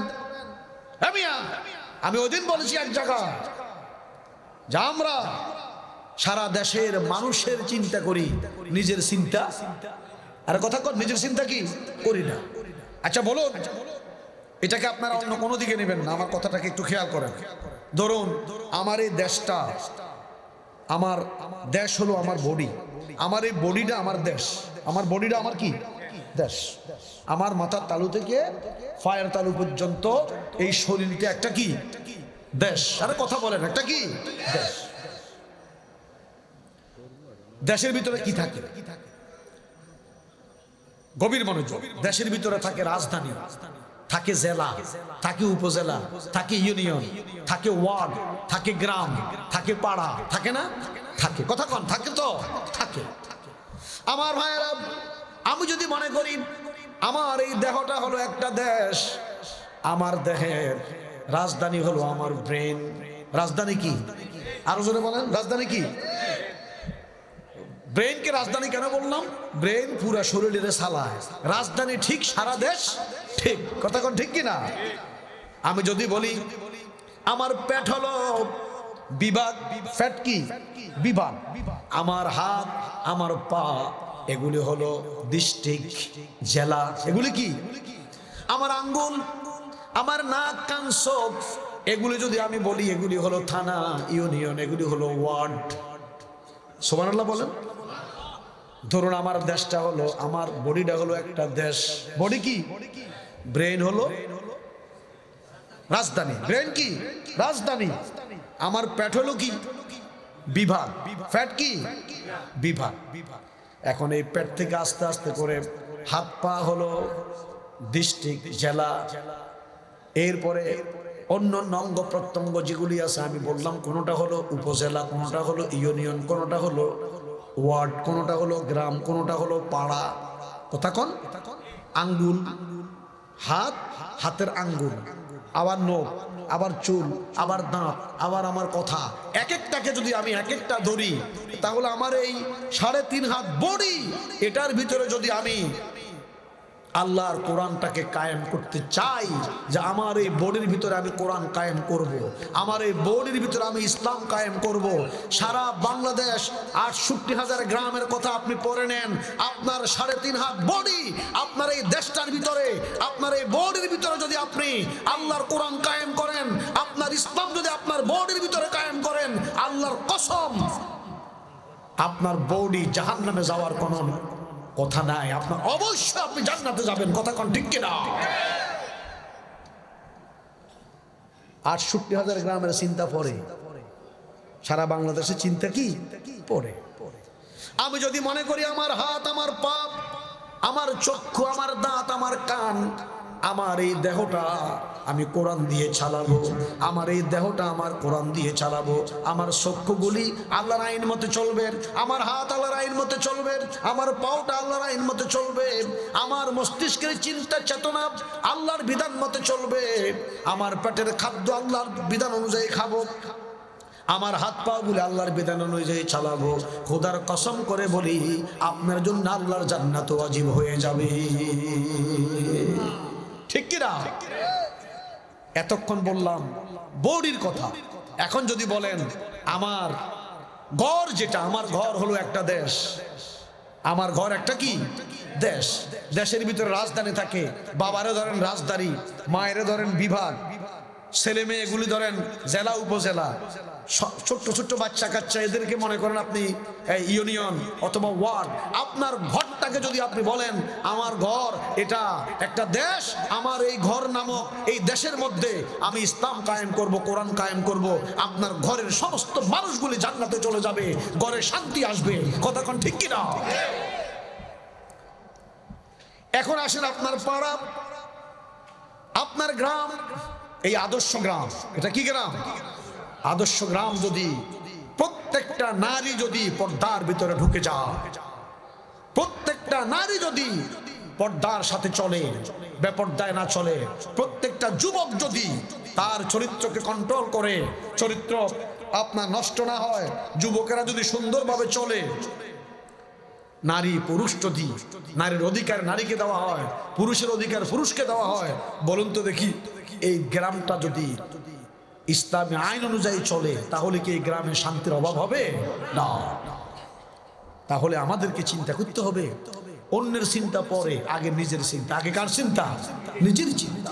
আমি ওদিন বলেছি এক জায়গায় যা আমরা সারা দেশের মানুষের চিন্তা করি, নিজের চিন্তা আর কথা কর নিজের চিন্তা কি করি না। আচ্ছা বলুন, এটাকে আপনারা অন্য কোনো দিকে নেবেন না, আমার কথাটাকে একটু খেয়াল করেন। ধরুন আমার এই দেশটা, আমার দেশ হলো আমার বডি, আমার এই বডিটা আমার দেশ, আমার বডিটা আমার কি দেশ। আমার মাথার তালু থেকে পায়ের তালু পর্যন্ত এই শরীরটা একটা কি দেশ। আরে কথা বলেন, একটা কি দেশ। দেশের ভিতরে কি থাকে? গভীর মনোযোগ। দেশের ভিতরে থাকে রাজধানী, থাকে জেলা, থাকে উপজেলা, থাকে ইউনিয়ন, থাকে ওয়ার্ড, থাকে গ্রাম, থাকে পাড়া, থাকে না? থাকে। কথা কন থাকে তো থাকে। আমার ভাইয়েরা, আমি যদি মনে করি আমার এই দেহটা হলো একটা দেশ, আমার দেহের রাজধানী হলো আমার ব্রেন। রাজধানী কি? আরো জোরে বলেন, রাজধানী কি? ব্রেনকে রাজধানী কেন বললাম? ব্রেন পুরা শরীরে চালায়, রাজধানী ঠিক সারা দেশ। ঠিক কথা কোন ঠিক কিনা? আমি যদি বলি আমার পেট হলো বিভাগ, পেট কি বিভাগ, আমার হাত, আমার পা এগুলি হলো ডিস্ট্রিক্ট, জেলা, এগুলি কি? আমার আঙ্গুল, আমার নাক, কান, চোখ এগুলি যদি আমি বলি এগুলি হলো থানা, ইউনিয়ন, এগুলি হলো ওয়ার্ড। সুবহানাল্লাহ বলেন। ধরুন আমার দেশটা হলো, আমার বডিটা হলো একটা দেশ। বডি কি? ব্রেন হলো রাজধানী। ব্রেন কি? রাজধানী। আমার পেট হলো কি? বিভাগ। পেট কি? বিভাগ। এখন এই পেট থেকে আস্তে আস্তে করে হাত পা হলো ডিস্ট্রিক্ট, জেলা, এরপরে অন্য অঙ্গ প্রত্যঙ্গ যেগুলি আছে আমি বললাম, কোনোটা হলো উপজেলা, কোনোটা হলো ইউনিয়ন, কোনোটা হলো ওয়ার্ড, কোনোটা হলো গ্রাম, কোনোটা হলো পাড়া। কথা কন। আঙ্গুল, হাত, হাতের আঙ্গুল, আবার নখ, আবার চুল, আবার দাঁত, আবার আমার কথা, এক একটাকে যদি আমি এক একটা ধরি তাহলে আমার এই 3.5 হাত বডি, এটার ভিতরে যদি আমি আল্লাহর কোরআনটাকে কায়েম করতে চাই, যে আমার এই বডির ভিতরে আমি কোরআন কায়েম করব, আমার এই বডির ভিতরে আমি ইসলাম কায়েম করব। সারা বাংলাদেশ 68,000 গ্রামের কথা আপনি পড়ে নেন, আপনার 3.5 হাত বডি, আপনার এই দেশটার ভিতরে, আপনার এই বডির ভিতরে যদি আপনি আল্লাহর কোরআন কায়েম করেন, আপনার ইসলাম যদি আপনার বডির ভিতরে কায়েম করেন, আল্লাহর কসম আপনার বডি জাহান্নামে যাওয়ার কোনো কথা নাই, আপনার অবশ্যই আপনি জান্নাতে যাবেন। কথা কোন ঠিক কিনা? 68,000 গ্রামের চিন্তা পড়ে, সারা বাংলাদেশে চিন্তা কি পড়ে। আমি যদি মনে করি আমার হাত, আমার পা, আমার চক্ষু, আমার দাঁত, আমার কান, আমার এই দেহটা আমি কোরআন দিয়ে চালাবো, আমার এই দেহটা আমার কোরআন দিয়ে চালাবো, আমার চক্ষুগুলি আল্লাহর আইন মতে চলবে, আমার হাত আল্লাহর আইন মতে চলবে, আমার পাওটা আল্লাহর আইন মতে চলবে, আমার মস্তিষ্কের চিন্তা চেতনা আল্লাহর বিধান মতে চলবে, আমার পেটের খাদ্য আল্লাহর বিধান অনুযায়ী খাবো, আমার হাত পা গুলি আল্লাহর বিধান অনুযায়ী চালাবো। খোদার কসম করে বলি, আপনার জন্য আল্লাহর জান্নাত ওয়াজিব হয়ে যাবে। ঠিক কিনা? এতক্ষণ বললাম বডির কথা। এখন যদি বলেন আমার ঘর, যেটা আমার ঘর হলো একটা দেশ, আমার ঘর একটা কি দেশ, দেশের ভিতরে রাজধানী থাকে, বাবারে ধরেন রাজধানী, মায়েরে ধরেন বিভাগ, ছেলে মেয়েগুলি ধরেন জেলা উপজেলা, ছোট্ট ছোট্ট বাচ্চা কাচ্চা, এদেরকে মনে করেন আপনি ইউনিয়ন অথবা ওয়ার্ড। আপনার ঘরটাকে যদি আপনি বলেন আমার ঘর এটা একটা দেশ, আমার এই ঘর নামক এই দেশের মধ্যে আমি ইসলাম কায়েম করব, কোরআন কায়েম করব, আপনার ঘরের সমস্ত মানুষগুলি জান্নাতে চলে যাবে, ঘরে শান্তি আসবে। কথা কোন ঠিক কিনা? এখন আসেন আপনার পাড়া, আপনার গ্রাম, এই আদর্শ গ্রাম, এটা কি গ্রাম? আদর্শ গ্রাম। যদি প্রত্যেকটা নারী যদি পর্দার ভিতরে ঢুকে যায়, প্রত্যেকটা নারী যদি পর্দার সাথে চলে, বেপর্দায় না চলে, প্রত্যেকটা যুবক যদি তার চরিত্রকে কন্ট্রোল করে, চরিত্র আপনার নষ্ট না হয়, যুবকেরা যদি সুন্দরভাবে চলে, নারী পুরুষ যদি, নারীর অধিকার নারীকে দেওয়া হয়, পুরুষের অধিকার পুরুষকে দেওয়া হয়, বলুন তো দেখি এই গ্রামটা যদি ইসলামী আইন অনুযায়ী চলে, তাহলে কি এই গ্রামে শান্তির অভাব হবে? না। তাহলে আমাদেরকে চিন্তা করতে হবে, অন্যের চিন্তা পরে, আগে নিজের চিন্তা। আগে কার চিন্তা? নিজের চিন্তা।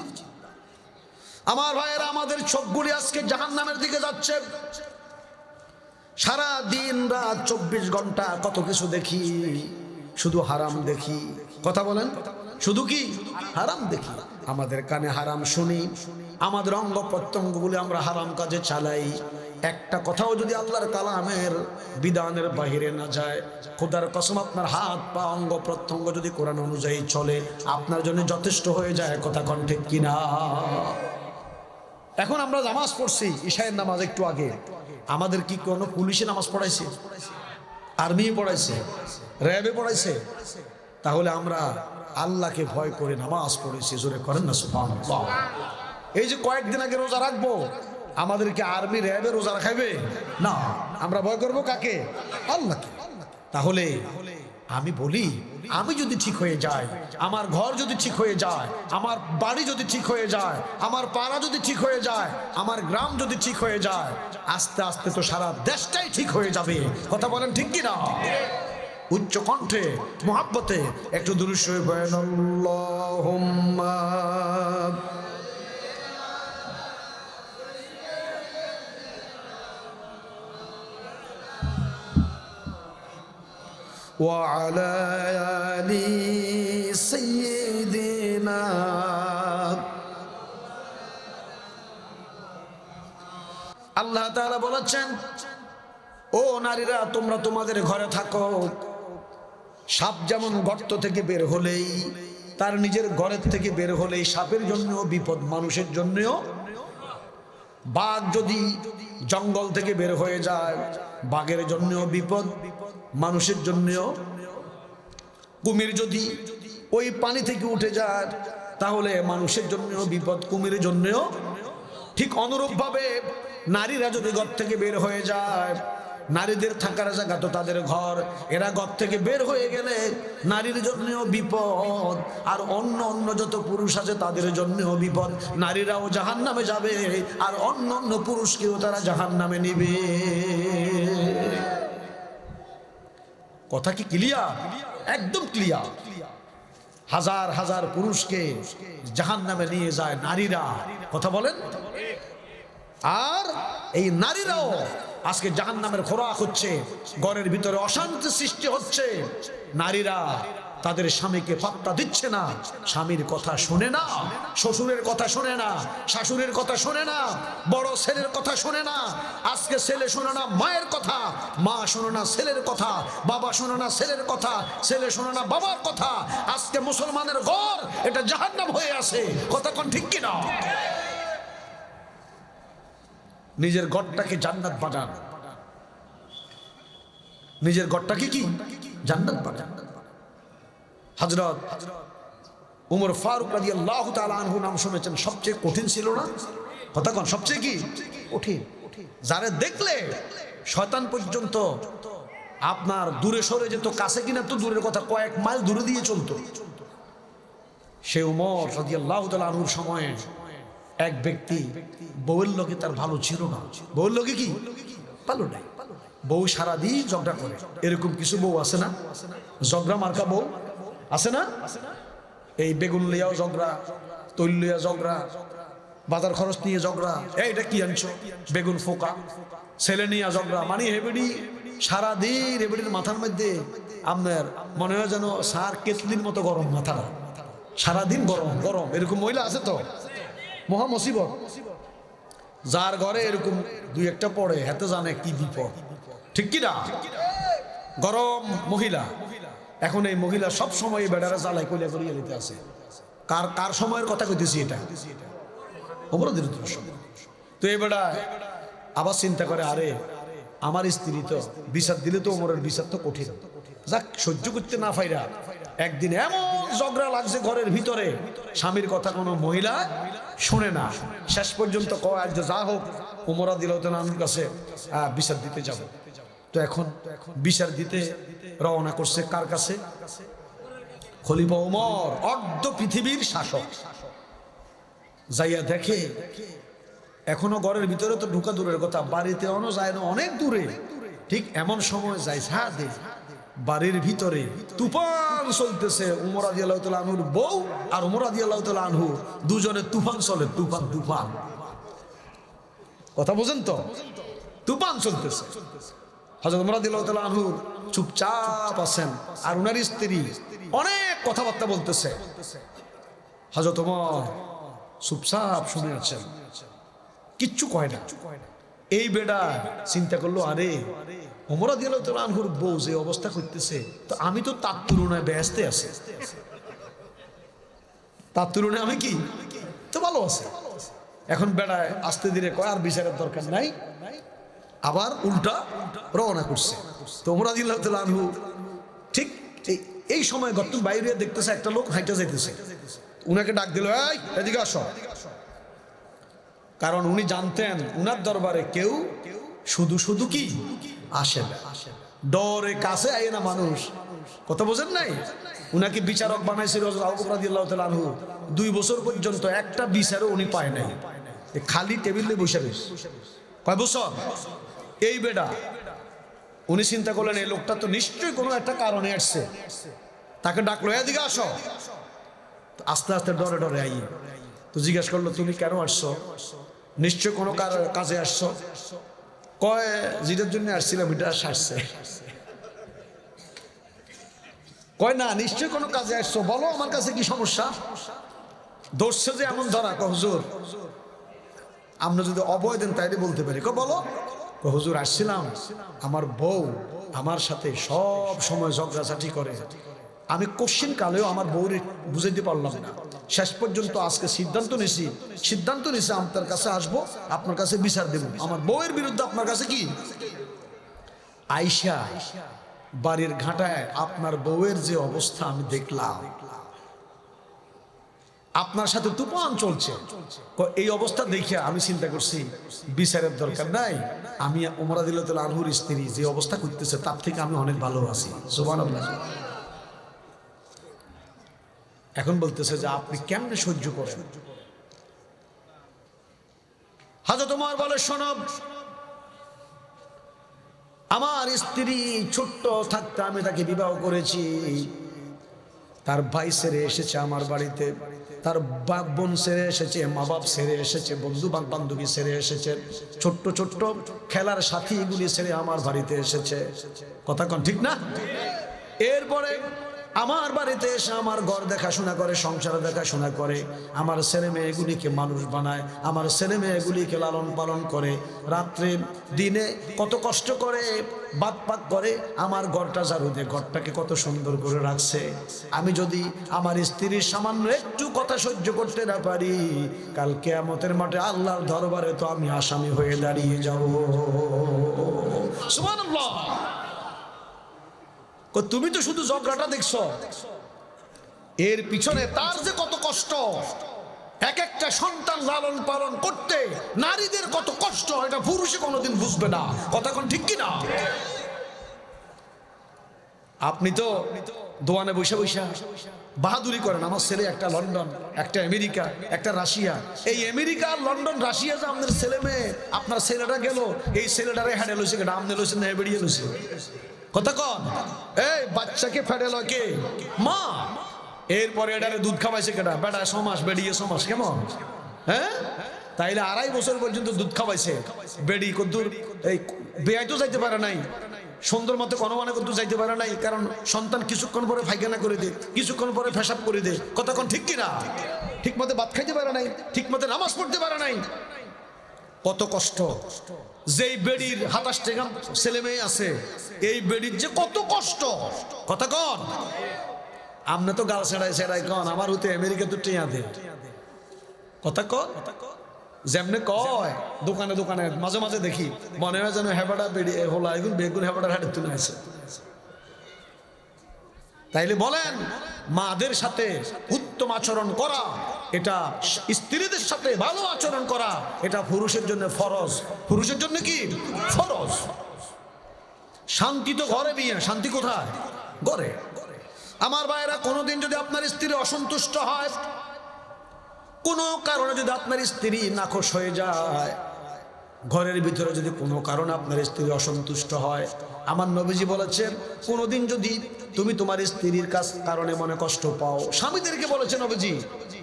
আমার ভাইয়েরা, আমাদের চোখগুলি আজকে জাহান্নামের দিকে যাচ্ছে। সারা দিন রাত 24 ঘন্টা কত কিছু দেখি, শুধু হারাম দেখি। কথা বলেন, শুধু কি হারাম দেখি? আমাদের কানে হারাম শুনি, আমাদের অঙ্গ প্রত্যঙ্গগুলি আমরা হারাম কাজে চালাই। একটা কথাও যদি আল্লাহর কালামের বিধানের বাহিরে না যায়, খোদার কসম আপনার হাত পা অঙ্গ প্রত্যঙ্গ যদি কোরআন অনুযায়ী চলে, আপনার জন্য যথেষ্ট হয়ে যায়। কথা কোন ঠিক কিনা? এখন আমরা নামাজ পড়ছি, ইশায়ের নামাজ একটু আগে, আমাদের কি কোনো পুলিশে নামাজ পড়াইছে? আর্মি পড়াইছে? র্যাবে পড়াইছে? তাহলে আমরা আল্লাহকে ভয় করে নামাজ পড়েছি। জোরে করেন না সুবহানাল্লাহ। এই যে কয়েকদিন আগে রোজা রাখবো, আমাদেরকে আর্মি র্যাবে রোজা রাখাইবে না? আমরা ভয় করব কাকে? আল্লাহকে। তাহলে আমি বলি, আমি যদি ঠিক হয়ে যাই, আমার ঘর যদি ঠিক হয়ে যায়, আমার বাড়ি যদি ঠিক হয়ে যায়, আমার পাড়া যদি ঠিক হয়ে যায়, আমার গ্রাম যদি ঠিক হয়ে যায়, আস্তে আস্তে তো সারা দেশটাই ঠিক হয়ে যাবে। কথা বলেন ঠিক কিনা? উচ্চ কণ্ঠে মুহাব্বতে একটু দুরূদ শরীফ পড়েন, আল্লাহুম্মা وعلى آل سيدنا। আল্লাহ তাআলা বলেছেন, ও নারীরা, তোমরা তোমাদের ঘরে থাকো। সাপ যেমন গর্ত থেকে বের হলেই, তার নিজের ঘরের থেকে বের হলেই সাপের জন্যও বিপদ, মানুষের জন্যও। বাঘ যদি জঙ্গল থেকে বের হয়ে যায়, বাঘের জন্যও বিপদ, মানুষের জন্যও। কুমির যদি ওই পানি থেকে উঠে যায়, তাহলে মানুষের জন্যও বিপদ, কুমিরের জন্যও। ঠিক অনুরূপভাবে নারীরা যদি ঘর থেকে বের হয়ে যায়, নারীদের থাকার জায়গা তো তাদের ঘর, এরা ঘর থেকে বের হয়ে গেলে নারীর জন্যও বিপদ, আর অন্য অন্য যত পুরুষ আছে তাদের জন্যও বিপদ। নারীরাও জাহান্নামে যাবে, আর অন্য অন্য পুরুষকেও তারা জাহান্নামে নিবে। কথা কি ক্লিয়ার? একদম ক্লিয়ার। হাজার হাজার পুরুষকে জাহান্নামে নিয়ে যায় নারীরা, কথা বলেন। আর এই নারীরাও আজকে জাহান্নামের খোরাক হচ্ছে, ঘরের ভিতরে অশান্তি সৃষ্টি হচ্ছে। নারীরা তাদের স্বামীকে পাত্তা দিচ্ছে না, স্বামীর কথা শোনে না, শ্বশুরের কথা শোনে না, শাশুড়ির কথা শোনে না, বড় ছেলের কথা শোনে না। আজকে ছেলে শোনে না মায়ের কথা, মা শোনে না ছেলের কথা, বাবা শোনে না ছেলের কথা, ছেলে শোনে না বাবার কথা। আজকে মুসলমানের ঘর এটা জাহান্নাম হয়ে আছে, কথা কোন ঠিক কিনা? নিজের ঘরটাকে জান্নাত বানান, নিজের ঘরটাকে কি জান্নাত বানান। হযরত উমর ফারুক রাদিয়াল্লাহু তাআলা আনহু নাম শুনেছেন, সবচেয়ে কঠিন ছিল না? কথা কোন সবচেয়ে কি কঠিন? যারে দেখলে শয়তান পর্যন্ত আপনার দূরে সরে যেত, কাছে কিনা তো দূরের কথা, কয়েক মাইল দূরে দিয়ে চলতো। সে উমর রাদিয়াল্লাহু তাআলা আনহুর সময়ে এক ব্যক্তি বউয়ের লোকে তার ভালো ছিল না, বউয়ের লোকে কি ভালো নাই, বউ সারাদিন ঝগড়া করে। এরকম কিছু বউ আছে না, ঝগড়া মার্কা বউ আছে না? এই বেগুন লইয়াও ঝগড়া, তৈল লইয়া ঝগড়া, বাজার খরচ নিয়ে ঝগড়া, এইটা কি আনছো বেগুন ফোকা, ছেলে নিয়ে ঝগড়া। মানে হেবেডি সারাদিন হেবেডির মাথার মধ্যে আপনার মনে হয় যেন সার কেতলির মতো গরম মাথাটা, সারাদিন গরম গরম। এরকম মহিলা আছে তো, মহা মুসিবত। যার ঘরে এরকম দুই একটা পড়ে হাতে জানে কি বিপদ, ঠিক কি না? গরম মহিলা। এখন এই মহিলা সব সময় বেড়ারা জ্বালাই কইলা করিয়া নিতে আছে। কার কার সময়ের কথা কইতেছি এটা? ওমরের সময়। তো এই বেড়া আবার চিন্তা করে, আরে আমার স্ত্রী তো বিচার দিলে তো ওমরের বিচার তো কঠিন, যাক সহ্য করতে না পাইরা একদিন এমন ঝগড়া লাগছে ঘরের ভিতরে, স্বামীর কথা কোনো মহিলা শুনে না। শেষ পর্যন্ত কয় যে যা হোক ওমর রাদিয়াল্লাহু তাআলা আনহুর কাছে বিচার দিতে যাব। তো এখন বিচার দিতে রওনা করছে কার কাছে? খলিফা ওমর, অর্ধ পৃথিবীর শাসক। যাইয়া দেখে এখনো ঘরের ভিতরে তো ঢুকা দূরের কথা, বাড়িতে অনো যায় না, অনেক দূরে। ঠিক এমন সময় যায় ছাদে, বাড়ির ভিতরে তুফান চলতেছে। ওমর রাদিয়াল্লাহু তাআলা আনহুর বউ আর ওমর রাদিয়াল্লাহু তাআলা আনহু দুজনে তুফান চলে, তুফান তুফান। কথা বুঝেন তো? তুফান চলতেছে। হযরত ওমর রাদিয়াল্লাহু তাআলা আনহু চুপচাপ আছেন, আর ওনার স্ত্রী অনেক কথাবার্তা বলতেছে। হযরত ওমর চুপচাপ শুনে আছেন, কিচ্ছু কয় না। এই বেটা চিন্তা করলো, আরে ওমর রাদিয়াল্লাহু তাআলা আনহুর বউ যে অবস্থা করতেছে, তো আমি তো তার তুলনায় ব্যস্তে আছি, তার তুলনায় আমি কি তো ভালো আছে। এখন বেড়ায় আস্তে ধীরে কয় আর বিচারের দরকার নাই, আবার উল্টা রওনা করছে। তো ওমর রাদিয়াল্লাহু তাআলা আনহু ঠিক এই সময় গর্ত বাইরে দেখতেছে একটা লোক হাইটা যাইতেছে, উনাকে ডাক দিল, এই এদিকে আসো। কারণ উনি জানতেন উনার দরবারে কেউ শুধু শুধু কি আসে না, ডরে কাছে আয় না মানুষ। কথা বোঝেন নাই? উনাকে বিচারক বানাইছিল হযরত আবু বকর রাদিয়াল্লাহু তাআলা আনহু। 2 বছর পর্যন্ত একটা বিচারও উনি পায় নাই, খালি টেবিলে বসে রয়েছে। কয় বছর? এই বেটা উনি চিন্তা করলেন এই লোকটা তো নিশ্চয়ই কোনো একটা কারণে আসছে, তাকে ডাকলো, এদিকে আসো। আস্তে আস্তে ডরে ডরে আই তো জিজ্ঞেস করলো, তুমি কেন আসছো? নিশ্চয় কোনো কাজে আসছো। কয় যেটার জন্য আসছিলাম এটা সারছে। কয় না, নিশ্চয় কোনো কাজে আসছো, বলো আমার কাছে কি সমস্যা? ধরছে যে এমন ধরা, হুজুর আমরা যদি অভয় দেন তাইলে বলতে পারি। বলো। হুজুর আসছিলাম, আমার বউ আমার সাথে সব সময় ঝগড়াঝাটি করে, আমি কোশ্চিন কালেও আমার বউরে বুঝাইতে পারলাম না। শেষ পর্যন্ত আজকে সিদ্ধান্ত নিছি আপনার কাছে আসবো, আপনার কাছে বিচার দেব। আমার বউয়ের বিরুদ্ধে আপনার কাছে কি আইসা বাড়ির ঘাটায় আপনার বউয়ের যে অবস্থা আমি দেখলাম, আপনার সাথে তুফান চলছে। এই অবস্থা দেখে আমি চিন্তা করছি বিচারের দরকার নাই, আমি ওমর রাদিয়াল্লাহু আনহুর স্ত্রী যে অবস্থা করতেছে তার থেকে আমি অনেক ভালো আছি। সুবহানাল্লাহ। এখন বলতেছে যে আপনি কেমনে সহ্য করেন? হযরত ওমর বলে, শোনো, আমার স্ত্রী ছোট্ট থাকতে আমি তাকে বিবাহ করেছি, তার ভাই ছেড়ে এসেছে আমার বাড়িতে, তার বাপ বোন ছেড়ে এসেছে, মা বাপ ছেড়ে এসেছে, বন্ধু বান্ধবী ছেড়ে এসেছে, ছোট্ট ছোট্ট খেলার সাথী এগুলি ছেড়ে আমার বাড়িতে এসেছে। কথা কোন ঠিক না? এরপরে আমার বাড়িতে এসে আমার ঘর দেখাশোনা করে, সংসার দেখাশোনা করে, আমার ছেলে মেয়েগুলিকে মানুষ বানায়, আমার ছেলে মেয়েগুলিকে লালন পালন করে, রাত্রে দিনে কত কষ্ট করে বাত পাক করে আমার ঘরটা ঝাড়ু দিয়ে ঘরটাকে কত সুন্দর করে রাখছে। আমি যদি আমার স্ত্রীর সামান্য একটু কথা সহ্য করতে না পারি, কাল কিয়ামতের মাঠে আল্লাহর দরবারে তো আমি আসামি হয়ে দাঁড়িয়ে যাব। সুবহানাল্লাহ। তুমি তো শুধু ঝগড়াটা দেখছো, এর পিছনে তার যে কত কষ্ট, এক একটা সন্তান লালন পালন করতে নারীদের কত কষ্ট, এটা পুরুষে কোনোদিন বুঝবে না। কথা কোন ঠিক কিনা? আপনি তো দোয়ানে বৈশা বৈশা বাহাদুরি করেন, আমার ছেলে একটা লন্ডন, একটা আমেরিকা, একটা রাশিয়া, এই আমেরিকা লন্ডন রাশিয়া যে আমাদের ছেলে মেয়ে, আপনার ছেলেটা গেল, এই ছেলেটারে হাডে লইছে কেটা, আমনে লইছেন না বেরিয়ে লইছে। কথা কন, এই বাচ্চাকে ফেডে লয় কে? মা। এরপরে এটারে দুধ খাওয়াইছে কেটা? বেটা সমাস, বেড়িয়ে সমাস, কেমন? হ্যাঁ, তাইলে 2.5 বছর পর্যন্ত দুধ খাওয়াইছে। বেড়ি কদ্দুর এই বেয়াই তো যাইতে পারে নাই, সুন্দর মতো কনবানে কদ্দুর যাইতে পারে নাই, কারণ সন্তান কিছুক্ষণ পরে পায়খানা করে দে, কিছুক্ষণ পরে পেশাব করে দে। কথা কোন ঠিক কিনা? ঠিক মতো ভাত খাইতে পারে নাই, ঠিক মতো নামাজ পড়তে পারে নাই, কত কষ্ট। যেই বেড়ির 27 টাকা ছেলে মেয়ে আছে, এই বেড়ির যে কত কষ্ট। কথা কন, আমনে তো গাল ছেড়াই ছেড়াই কন, আমার হতে আমেরিকা তো টিয়া দে। কথা কন, যেমনে কয় দোকানে দোকানে মাঝে মাঝে দেখি, মনে হয় যেন হেবাটা বেড়ি হলা এখন বেগুন হেবাটার হাটে তুলে আছে। তাইলে বলেন, মাদের সাথে উত্তম আচরণ করা, এটা স্ত্রীদের সাথে ভালো আচরণ করা, এটা পুরুষের জন্য ফরজ। পুরুষের জন্য কি ফরজ? শান্তি তো ঘরে বিয়ে, শান্তি কোথায়? ঘরে। আমার ভাইয়েরা, কোনোদিন যদি আপনার স্ত্রী অসন্তুষ্ট হয়, কোনো কারণে যদি আপনার স্ত্রী নাখোশ হয়ে যায়, ঘরের ভিতরে যদি কোনো কারণে আপনার স্ত্রী অসন্তুষ্ট হয়, আমার নবীজি বলেছেন, কোনোদিন যদি তুমি তোমার স্ত্রীর কারণে মনে কষ্ট পাও, স্বামীদেরকে বলেছে নবীজি,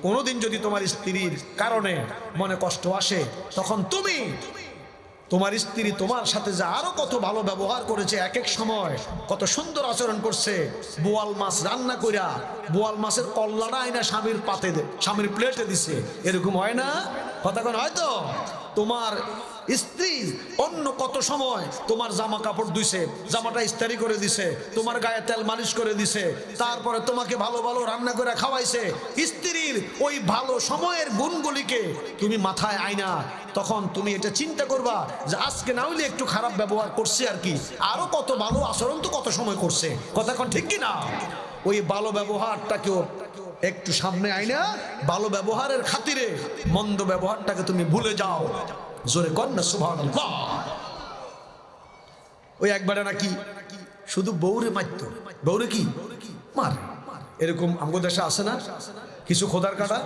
কোনোদিন যদি তোমার স্ত্রীর কারণে মনে কষ্ট আসে, তখন তুমি তোমার স্ত্রী তোমার সাথে যে আরো কত ভালো ব্যবহার করেছে, এক এক সময় কত সুন্দর আচরণ করছে, বোয়াল মাছ রান্না কইরা বোয়াল মাছের কল্লাটা আইনা স্বামীর পাতে স্বামীর প্লেটে দিছে, এরকম হয় না? কথা কোন হয়তো? তোমার স্ত্রী অন্য কত সময় তোমার জামা কাপড় ধুইছে, জামাটা ইস্ত্রি করে দিছে, তোমার গায়ে তেল মালিশ করে দিছে, তারপরে তোমাকে ভালো ভালো রান্না করে খাওয়াইছে। স্ত্রীর ওই ভালো সময়ের গুণগুলিকে তুমি মাথায় আইনা, তখন তুমি এটা চিন্তা করবা যে আজকে না হইলে একটু খারাপ ব্যবহার করছে, আর কি আরো কত ভালো আচরণ তো কত সময় করছে। কথা কোন ঠিক কিনা? ওই ভালো ব্যবহারটাকেও একটু সামনে আইনা, ভালো ব্যবহারের খাতিরে মন্দ ব্যবহারটাকে তুমি ভুলে যাও। জোরে কর না সুবহানাল্লাহ। ওই একবারে নাকি শুধু বউরে মারতো, বউরে কি মারে, এরকম আমগো দেশে আছে না কিছু খোদার কাটা?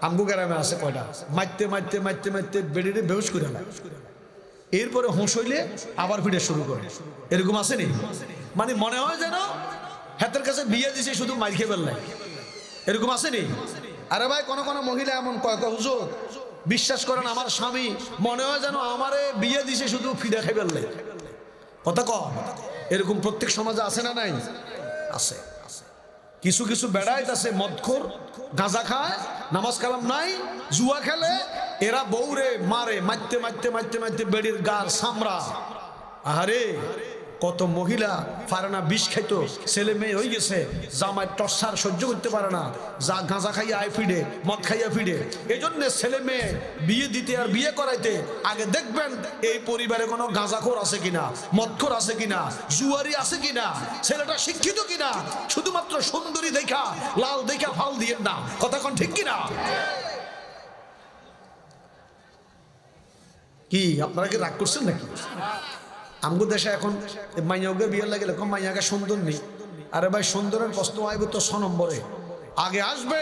আমগো গ্রামে আছে কয়টা, মারতে মারতে মারতে মারতে বেড়িরে বেহুশ করে না, এরপরে হোঁশ হইলে আবার ফিরে শুরু করে, এরকম আসেনি? মানে মনে হয় যেন হাতের কাছে বিয়ে দিছে শুধু মার খেয়ে ফেললে, এরকম আসেনি? আরে ভাই, কোন কোন মহিলা এমন কয়, হুজুর বিশ্বাস করেন, আমার স্বামী মনে হয় যেন আমারে বিয়ে দিছে শুধু ফিরে খেয়ে ফেললে। কথা কন, এরকম প্রত্যেক সমাজে আছে না নাই? আছে। কিছু কিছু বেড়াইত আছে মদখোর, গাঁজা খায়, নামাজ কালাম নাই, জুয়া খেলে, এরা বউরে মারে, মারতে মারতে মারতে মারতে বেড়ির গার সামরা। আহারে, কত মহিলা পারে না, বিষ খাইতো, ছেলে মেয়ে হয়ে গেছে, জামাই টর্চার সহ্য করতে পারে না, যা গাঁজা খাইয়া আয় ফিরে, মদ খাইয়া ফিরে। এই জন্য ছেলে মেয়ে বিয়ে দিতে আর বিয়ে করাইতে আগে দেখবেন এই পরিবারে কোনো গাঁজাখোর আছে কিনা, মদখোর আছে কিনা, জুয়ারি আছে কিনা, ছেলেটা শিক্ষিত কিনা। শুধুমাত্র সুন্দরী দেখা, লাল দেখা ফাল দিয়ে না, কথা কোন ঠিক কিনা? কি আপনারা কি রাগ করছেন নাকি? আমগো দেশে এখন মাইয়াকে বিয়ে লাগে এরকম মাইয়াকে সুন্দর নেই। আরে ভাই, সুন্দরের প্রশ্ন আইব তো 6 নম্বরে। আগে আসবে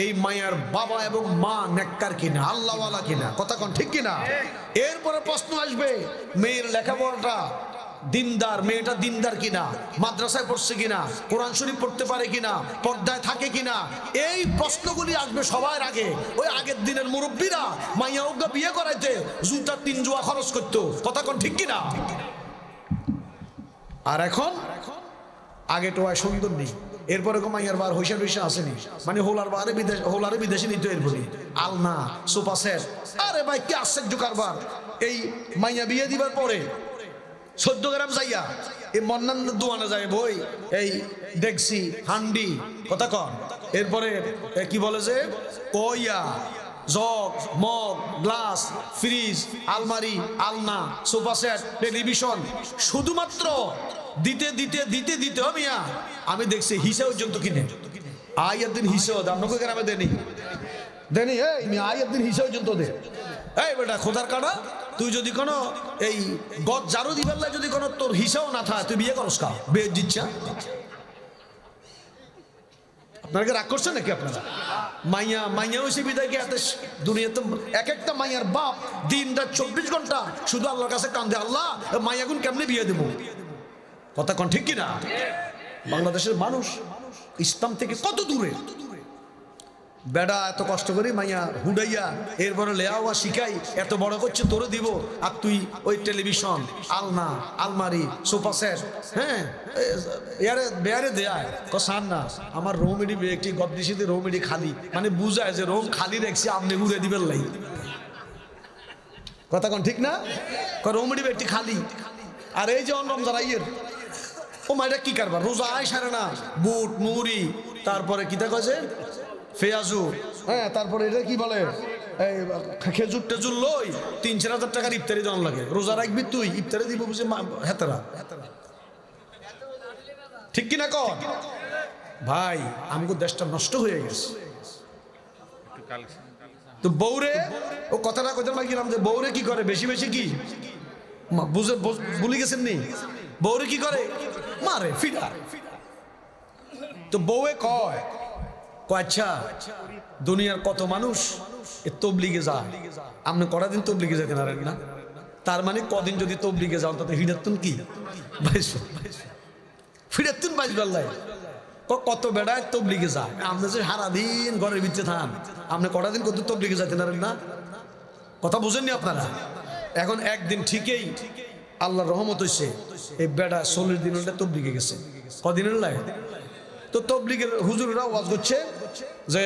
এই মাইয়ার বাবা এবং মা নেককার কিনা, আল্লাহওয়ালা কিনা, কথা কোন ঠিক কিনা? এরপরে প্রশ্ন আসবে মেয়ের লেখাপড়াটা দিনদার, মেয়েটা দিনদার কিনা, মাদ্রাসায় পড়ছে কিনা, কোরআন শরীফ পড়তে পারে কিনা, পর্দায় থাকে কিনা। এই প্রশ্নগুলি আসবে সবার আগে। ওই আগের দিনের মুরব্বীরা মাইয়া ওগা বিয়ে করাইতে জুতা 3 জুয়া খরচ করতো, কথা কোন ঠিক কিনা? আর এখন আগে তো সুন্দর নেই, এরপরে মাইয়ার বার হইসা হইসা আসেনি, মানে হোলারে বিদেশে নিতে এরপরে আলনা সোফা সেট। আরে ভাই কি আশ্চর্য কারবার! এই মাইয়া বিয়ে দিবার পরে 14 গ্রাম যাইয়া এই মন্নান দোয়ানে যায় বই, এই দেখছি হান্ডি, কথা কন। এরপরে কি বলে যে কইয়া জগ, মগ, গ্লাস, ফ্রিজ, আলমারি, আলনা, সোফা সেট, টেলিভিশন, শুধুমাত্র দিতে দিতে দিতে দিতে মিয়া আমি দেখছি হিসা পর্যন্ত কিনে। আয়ের দিন হিসা আপনাকে গ্রামে দেনি দেনি, এই আয়ের দিন হিসা পর্যন্ত দে। এই বেটা খোদার কাটা, তুই যদি কোনো এই গদ জারু দিবার লাই যদি কোনো তোর হিসাও না থাকে, তুই বিয়ে করস কা? বিয়ে দিচ্ছা আপনাকে রাগ করছেন নাকি আপনারা? মাইয়া মাইয়া হয়েছে বিদায়কে এত দুনিয়াতে এক একটা মাইয়ার বাপ দিনটা 24 ঘন্টা শুধু আল্লাহর কাছে কান্দে, আল্লাহ মাইয়াগুন কেমনে বিয়ে দেবো, কথা কোন ঠিক কিনা? বাংলাদেশের মানুষ ইসলাম থেকে কত দূরে। বেড়া এত কষ্ট করি মাইয়া হুডাইয়া এরপরে লেয়াওয়া শিখাই এত বড় করছে তোরে দিব, আর তুই ওই টেলিভিশন, আলনা, আলমারি, সোফা সেট, হ্যাঁ ইয়ারে বেয়ারে দেয় কসান না। আমার রোমেডি একটি গদ্দিশিতে রোমেডি খালি, মানে বুঝায় যে রোম খালি রেখছি আপনি ঘুরে দিবেন লাই, কথা কোন ঠিক না? রোমেডি একটি খালি। আর এই যে রমজান আইয়ের ও মাইটা কি কারবার, রোজা আয় সারে না, বুট মুড়ি, তারপরে কিতা কয়েছে ফেয়াজু, হ্যাঁ তারপরে এটা কি বলে এই খেজুর টেজুর লই 3-4 হাজার টাকার ইফতারি জন লাগে। রোজা রাখবি তুই, ইফতারি দিব বুঝে হেতারা, ঠিক কিনা কর? ভাই আমগো দেশটা নষ্ট হয়ে গেছে। তো বউরে ও কথাটা কথা লাগিলাম যে বউরে কি করে বেশি বেশি কি বুঝে ভুলে গেছেন নি? বউরে কি করে? মারে ফিরা। তো বউয়ে কয় আচ্ছা দুনিয়ার কত মানুষ এ তবলিগে যায়, আপনি কটা দিন তবলিগে যেতে পারেন না, তার মানে কদিন যদি তবলিগে যান তাতে হিডাতুন কি ফিরাতুন বাইশ বেলায় কত বেড়ায় তবলিগে যায়। আপনি যে সারাদিন ঘরের ভিতরে থান, আপনি কটা দিন কত তবলিগে যেতে পারেন না, কথা বুঝেননি আপনারা? এখন একদিন ঠিকই আল্লাহর রহমত হইছে, এই বেড়া 40 দিন হলে তবলিগে গেছে। কদিনের লাগে? তো তবলিগের হুজুররা ওয়াজ করছে যে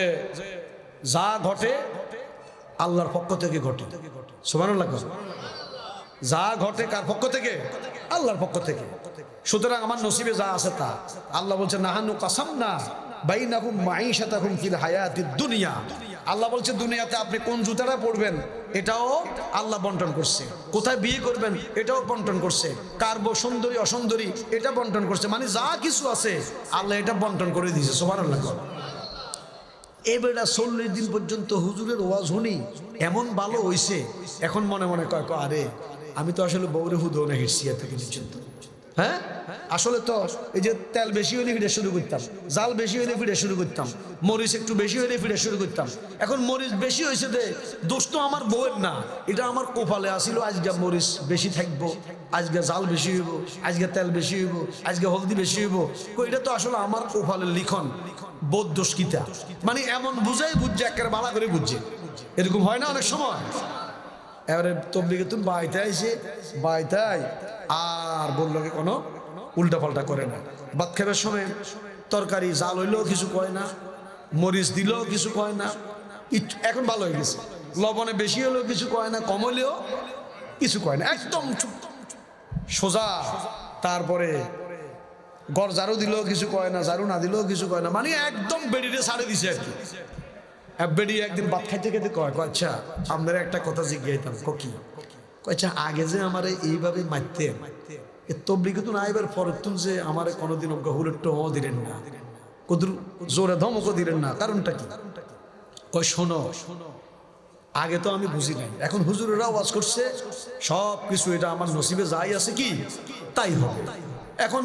যা ঘটে আল্লাহর পক্ষ থেকে ঘটে, সুবহানাল্লাহ। যা ঘটে কার পক্ষ থেকে? আল্লাহর পক্ষ থেকে। সুতরাং আমার নসিবে যা আছে তা। আল্লাহ বলছে নাহানু কাসামনা বাইনাকুম মাঈশাতাকুম ফিল হায়াতিদ দুনিয়া। আল্লাহ বলছে দুনিয়াতে আপনি কোন জুতাটা পরবেন এটাও আল্লাহ বন্টন করছে, কোথায় বিয়ে করবেন এটাও বন্টন করছে, কার সুন্দরী অসুন্দরী এটা বন্টন করছে, মানে যা কিছু আছে আল্লাহ এটা বন্টন করে দিয়েছে, সুবহানাল্লাহ। এবারে 40 দিন পর্যন্ত হুজুরের ওয়াজ শুনি এমন ভালো হইছে, এখন মনে মনে কয় আরে আমি তো আসলে বউরে হুদো না হিরছি থেকে নিশ্চিন্ত। হ্যাঁ আসলে তো এই যে তেল বেশি হলে ফিরে শুরু করতাম, জাল বেশি হলে ফিরে শুরু করতাম, মরিচ একটু বেশি হলে ফিরে শুরু করতাম। এখন মরিচ বেশি হয়েছে দে দোষ তো আমার বউয়ের না, এটা আমার কোপালে আসিল। আজকে মরিচ বেশি থাকবো, আজকে জাল বেশি হইব, আজকে তেল বেশি হইব, আজকে হলদি বেশি হইব, এটা তো আসলে আমার কোপালের লিখন, বোধ দোষ কিতা, মানে এমন বুঝাই বুঝছে একেবারে বালা করে বুঝছে। এরকম হয় না অনেক সময়? এবারে তবলিগে তুমি বাইতে আইসে বাইতাই আর বললো কি কোনো উল্টা পাল্টা করে না। ভাত খাবার সময় তরকারি জাল হইলেও কিছু কয় না, মরিচ দিলেও কিছু কয় না, এখন ভালো হয়ে গেছে। লবণে বেশি হলেও কিছু কয় না, কম হলেও কিছু কয় না, একদম সোজা তারপরে ঘর ঝাড়ু দিলেও কিছু কয় না, ঝাড়ু না দিলেও কিছু কয় না, মানে একদম বেডিরে ছাড়ে দিছে আর কি। বেডি একদিন ভাত খাইতে খেতে কয়, আচ্ছা আপনারা একটা কথা জিজ্ঞাইতাম, কি আচ্ছা আগে যে আমার এইভাবে মারতে তবলিগে তো না, এবার পরতুন যে আমার কোনোদিন গহুলের টোও দিলেন না, কদুর জোরে ধমকও দিলেন না, কারণটা কি? কয় শোনো, আগে তো আমি বুঝি নাই, এখন হুজুরেরা ওয়াজ করছে, সব কিছু এটা আমার নসিবে যাই আছে কি তাই হবে। এখন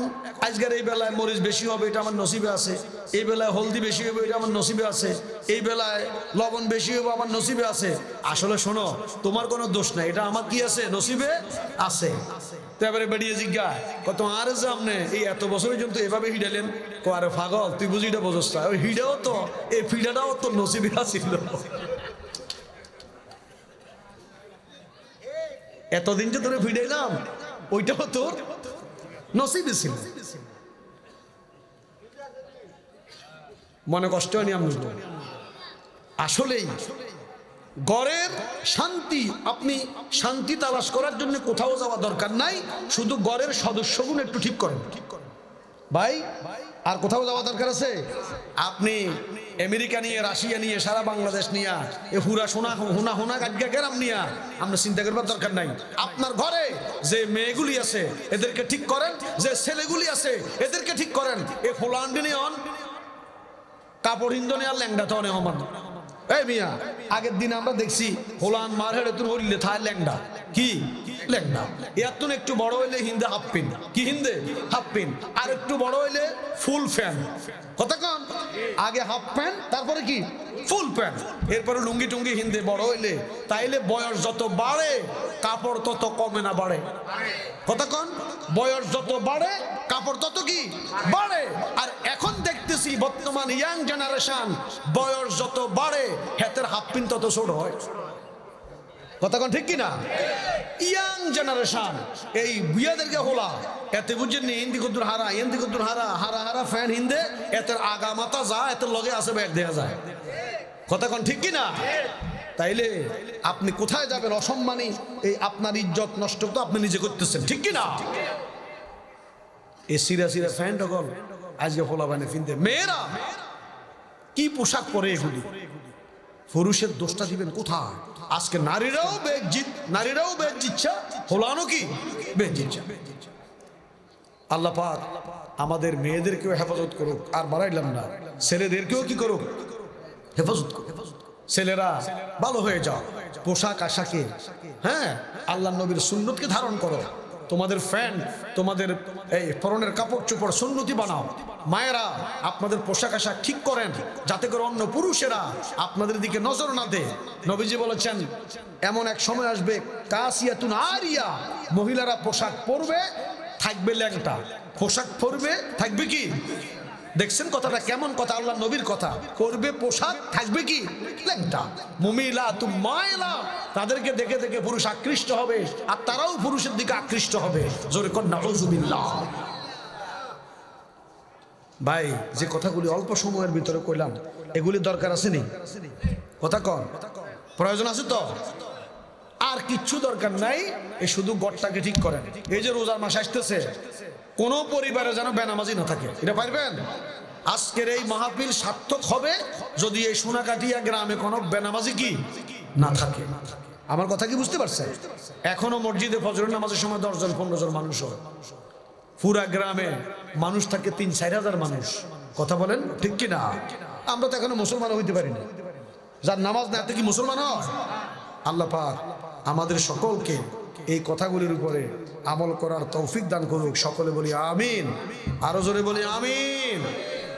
আজকের এই বেলায় মরিচ বেশি হবে, এটা আমার নসিবে আছে, এই বেলায় হলদি বেশি হবে, এটা আমার নসিবে আছে, এই বেলায় লবণ বেশি হবে, আমার নসিবে আছে। আসলে শোনো, তোমার কোনো দোষ নাই, এটা আমার কি আছে, নসিবে আছে। তো এবারে বেরিয়ে জিজ্ঞা কত আর যে আপনি এই এত বছরের জন্য এভাবে হিডালেন, আরে পাগল তুই বুঝি এটা বোঝস না, ওই হিডাও তো এই ফিডাটাও তো নসিবে আছিল, এতদিন যে তোরে ফিডাইলাম ওইটাও তোর নসিবে ছিল। মনে কষ্ট হয়নি আমি আসলেই ঘরের শান্তি, আপনি শান্তি তালাশ করার জন্য কোথাও যাওয়া দরকার নাই, শুধু ঘরের সদস্যগুলো একটু ঠিক করেন ভাই, আর কোথাও যাওয়া দরকার আছে? আপনি আমেরিকা নিয়ে, রাশিয়া নিয়ে, সারা বাংলাদেশ নিয়ে এ হুরা সোনা হোনা হোনা গাজ্ঞা গেরাম নিয়ে আমরা চিন্তা করবার দরকার নাই। আপনার ঘরে যে মেয়েগুলি আছে এদেরকে ঠিক করেন, যে ছেলেগুলি আছে এদেরকে ঠিক করেন। এ ফোলান্ডি অন কাপড় হিন্দনে আর ল্যাংডা তো অনেক আমার এই মিয়া, আগের দিন আমরা দেখছি হোলান মার হেড়ে তুই হইলে থায় ল্যাংডা, কি ল্যাংডা, এত একটু বড় হইলে হিন্দে হাফ পিন, কি হিন্দে হাফ পিন, আর একটু বড় হইলে ফুল ফ্যান, কথা কম, আগে হাফ প্যান্ট তারপরে কি ফুল প্যান্ট, এরপরে লুঙ্গি টুঙ্গি হিন্দে বড় হইলে, তাইলে বয়স যত বাড়ে কাপড় তত কমে না বাড়ে, কথা কন, বয়স যত বাড়ে কাপড় তত কি বাড়ে। আর এখন দেখতেছি বর্তমান ইয়াং জেনারেশন বয়স যত বাড়ে হাতের হাফ পিন তত ছোট হয়, কথা কন ঠিক কিনা? ইয়াং জেনারেশন এই বিয়াদেরকে হলা এতে বুঝছেন নি, হিন্দি কদ্দুর হারা, হিন্দি কদ্দুর হারা, হারা হারা ফ্যান হিন্দে, এতের আগা মাথা যা এতের লগে আছে ব্যাগ দেয়া যায়, কথা কন ঠিক কিনা? তাইলে আপনি কোথায় যাবেন অসম্মানী, এই আপনার ইজ্জত নষ্ট তো আপনি নিজে করতেছেন, ঠিক কিনা? এই সিরা সিরা ফ্যান টকল আজকে ফোলা বানে ফিনতে, মেয়েরা কি পোশাক পরে এগুলি, পুরুষের দোষটা দিবেন কোথায়? আজকে নারীরাও বেজ্জিত, নারীরাও বেজ্জিচ্ছা, ফোলানো কি বেজ্জিচ্ছা। আল্লাহ পাক আমাদের মেয়েদেরকেও হেফাজত করুক, আর বাড়াইলাম না, ছেলেদেরকেও কি করুক, হেফাজত করুক। ছেলেরা ভালো হয়ে যাও, পোশাক আশাকে, হ্যাঁ আল্লাহ নবীর সুন্নতকে ধারণ করো, তোমাদের ফ্যান, তোমাদের এই পরনের কাপড় চোপড় সুন্নতি বানাও। মায়েরা আপনাদের পোশাক আশাক ঠিক করেন, যাতে করে অন্য পুরুষেরা আপনাদের দিকে নজর না দেয়। নবীজি বলেছেন এমন এক সময় আসবে কাসিয়াতুন আরিয়া, মহিলারা পোশাক পরবে থাকবে ল্যাংটা, পোশাক পরবে থাকবে কি, দেখছেন কথাটা কেমন কথা, আল্লাহ নবীর কথা, করবে পোশাক থাকবে কি ল্যাংটা, মুমিলা তু মায়লা, তাদেরকে দেখে দেখে পুরুষ আকৃষ্ট হবে আর তারাও পুরুষের দিকে আকৃষ্ট হবে, জোরে কর নাউযুবিল্লাহ। ভাই যে কথাগুলি অল্প সময়ের ভিতরে কইলাম এগুলি দরকার আছে নি, কথা কন, প্রয়োজন আছে তো? আর কিচ্ছু দরকার নাই, এই শুধু গড়টাকে ঠিক করেন। এই যে রোজার মাস আসতেছে, কোন পরিবারে যেন বেনামাজি না থাকে, এটা পারবেন? আজকের এই মাহফিল সার্থক হবে যদি এই সোনাকাঠিয়া গ্রামে কোনো বেনামাজি কি না থাকে। আমার কথা কি বুঝতে পারছেন? এখনো মসজিদে ফজরের নামাজের সময় 10 জন 15 জন মানুষ হয়, পুরা গ্রামে মানুষ থাকে 3-4 হাজার মানুষ, কথা বলেন ঠিক কিনা? আমরা তো এখনো মুসলমান হইতে পারি না, যার নামাজ না এত কি মুসলমান হয়? আল্লাহ পাক আমাদের সকলকে এই কথাগুলির উপরে আমল করার তৌফিক দান করুক, সকলে বলি আমিন, আরো জোরে বলি আমিন।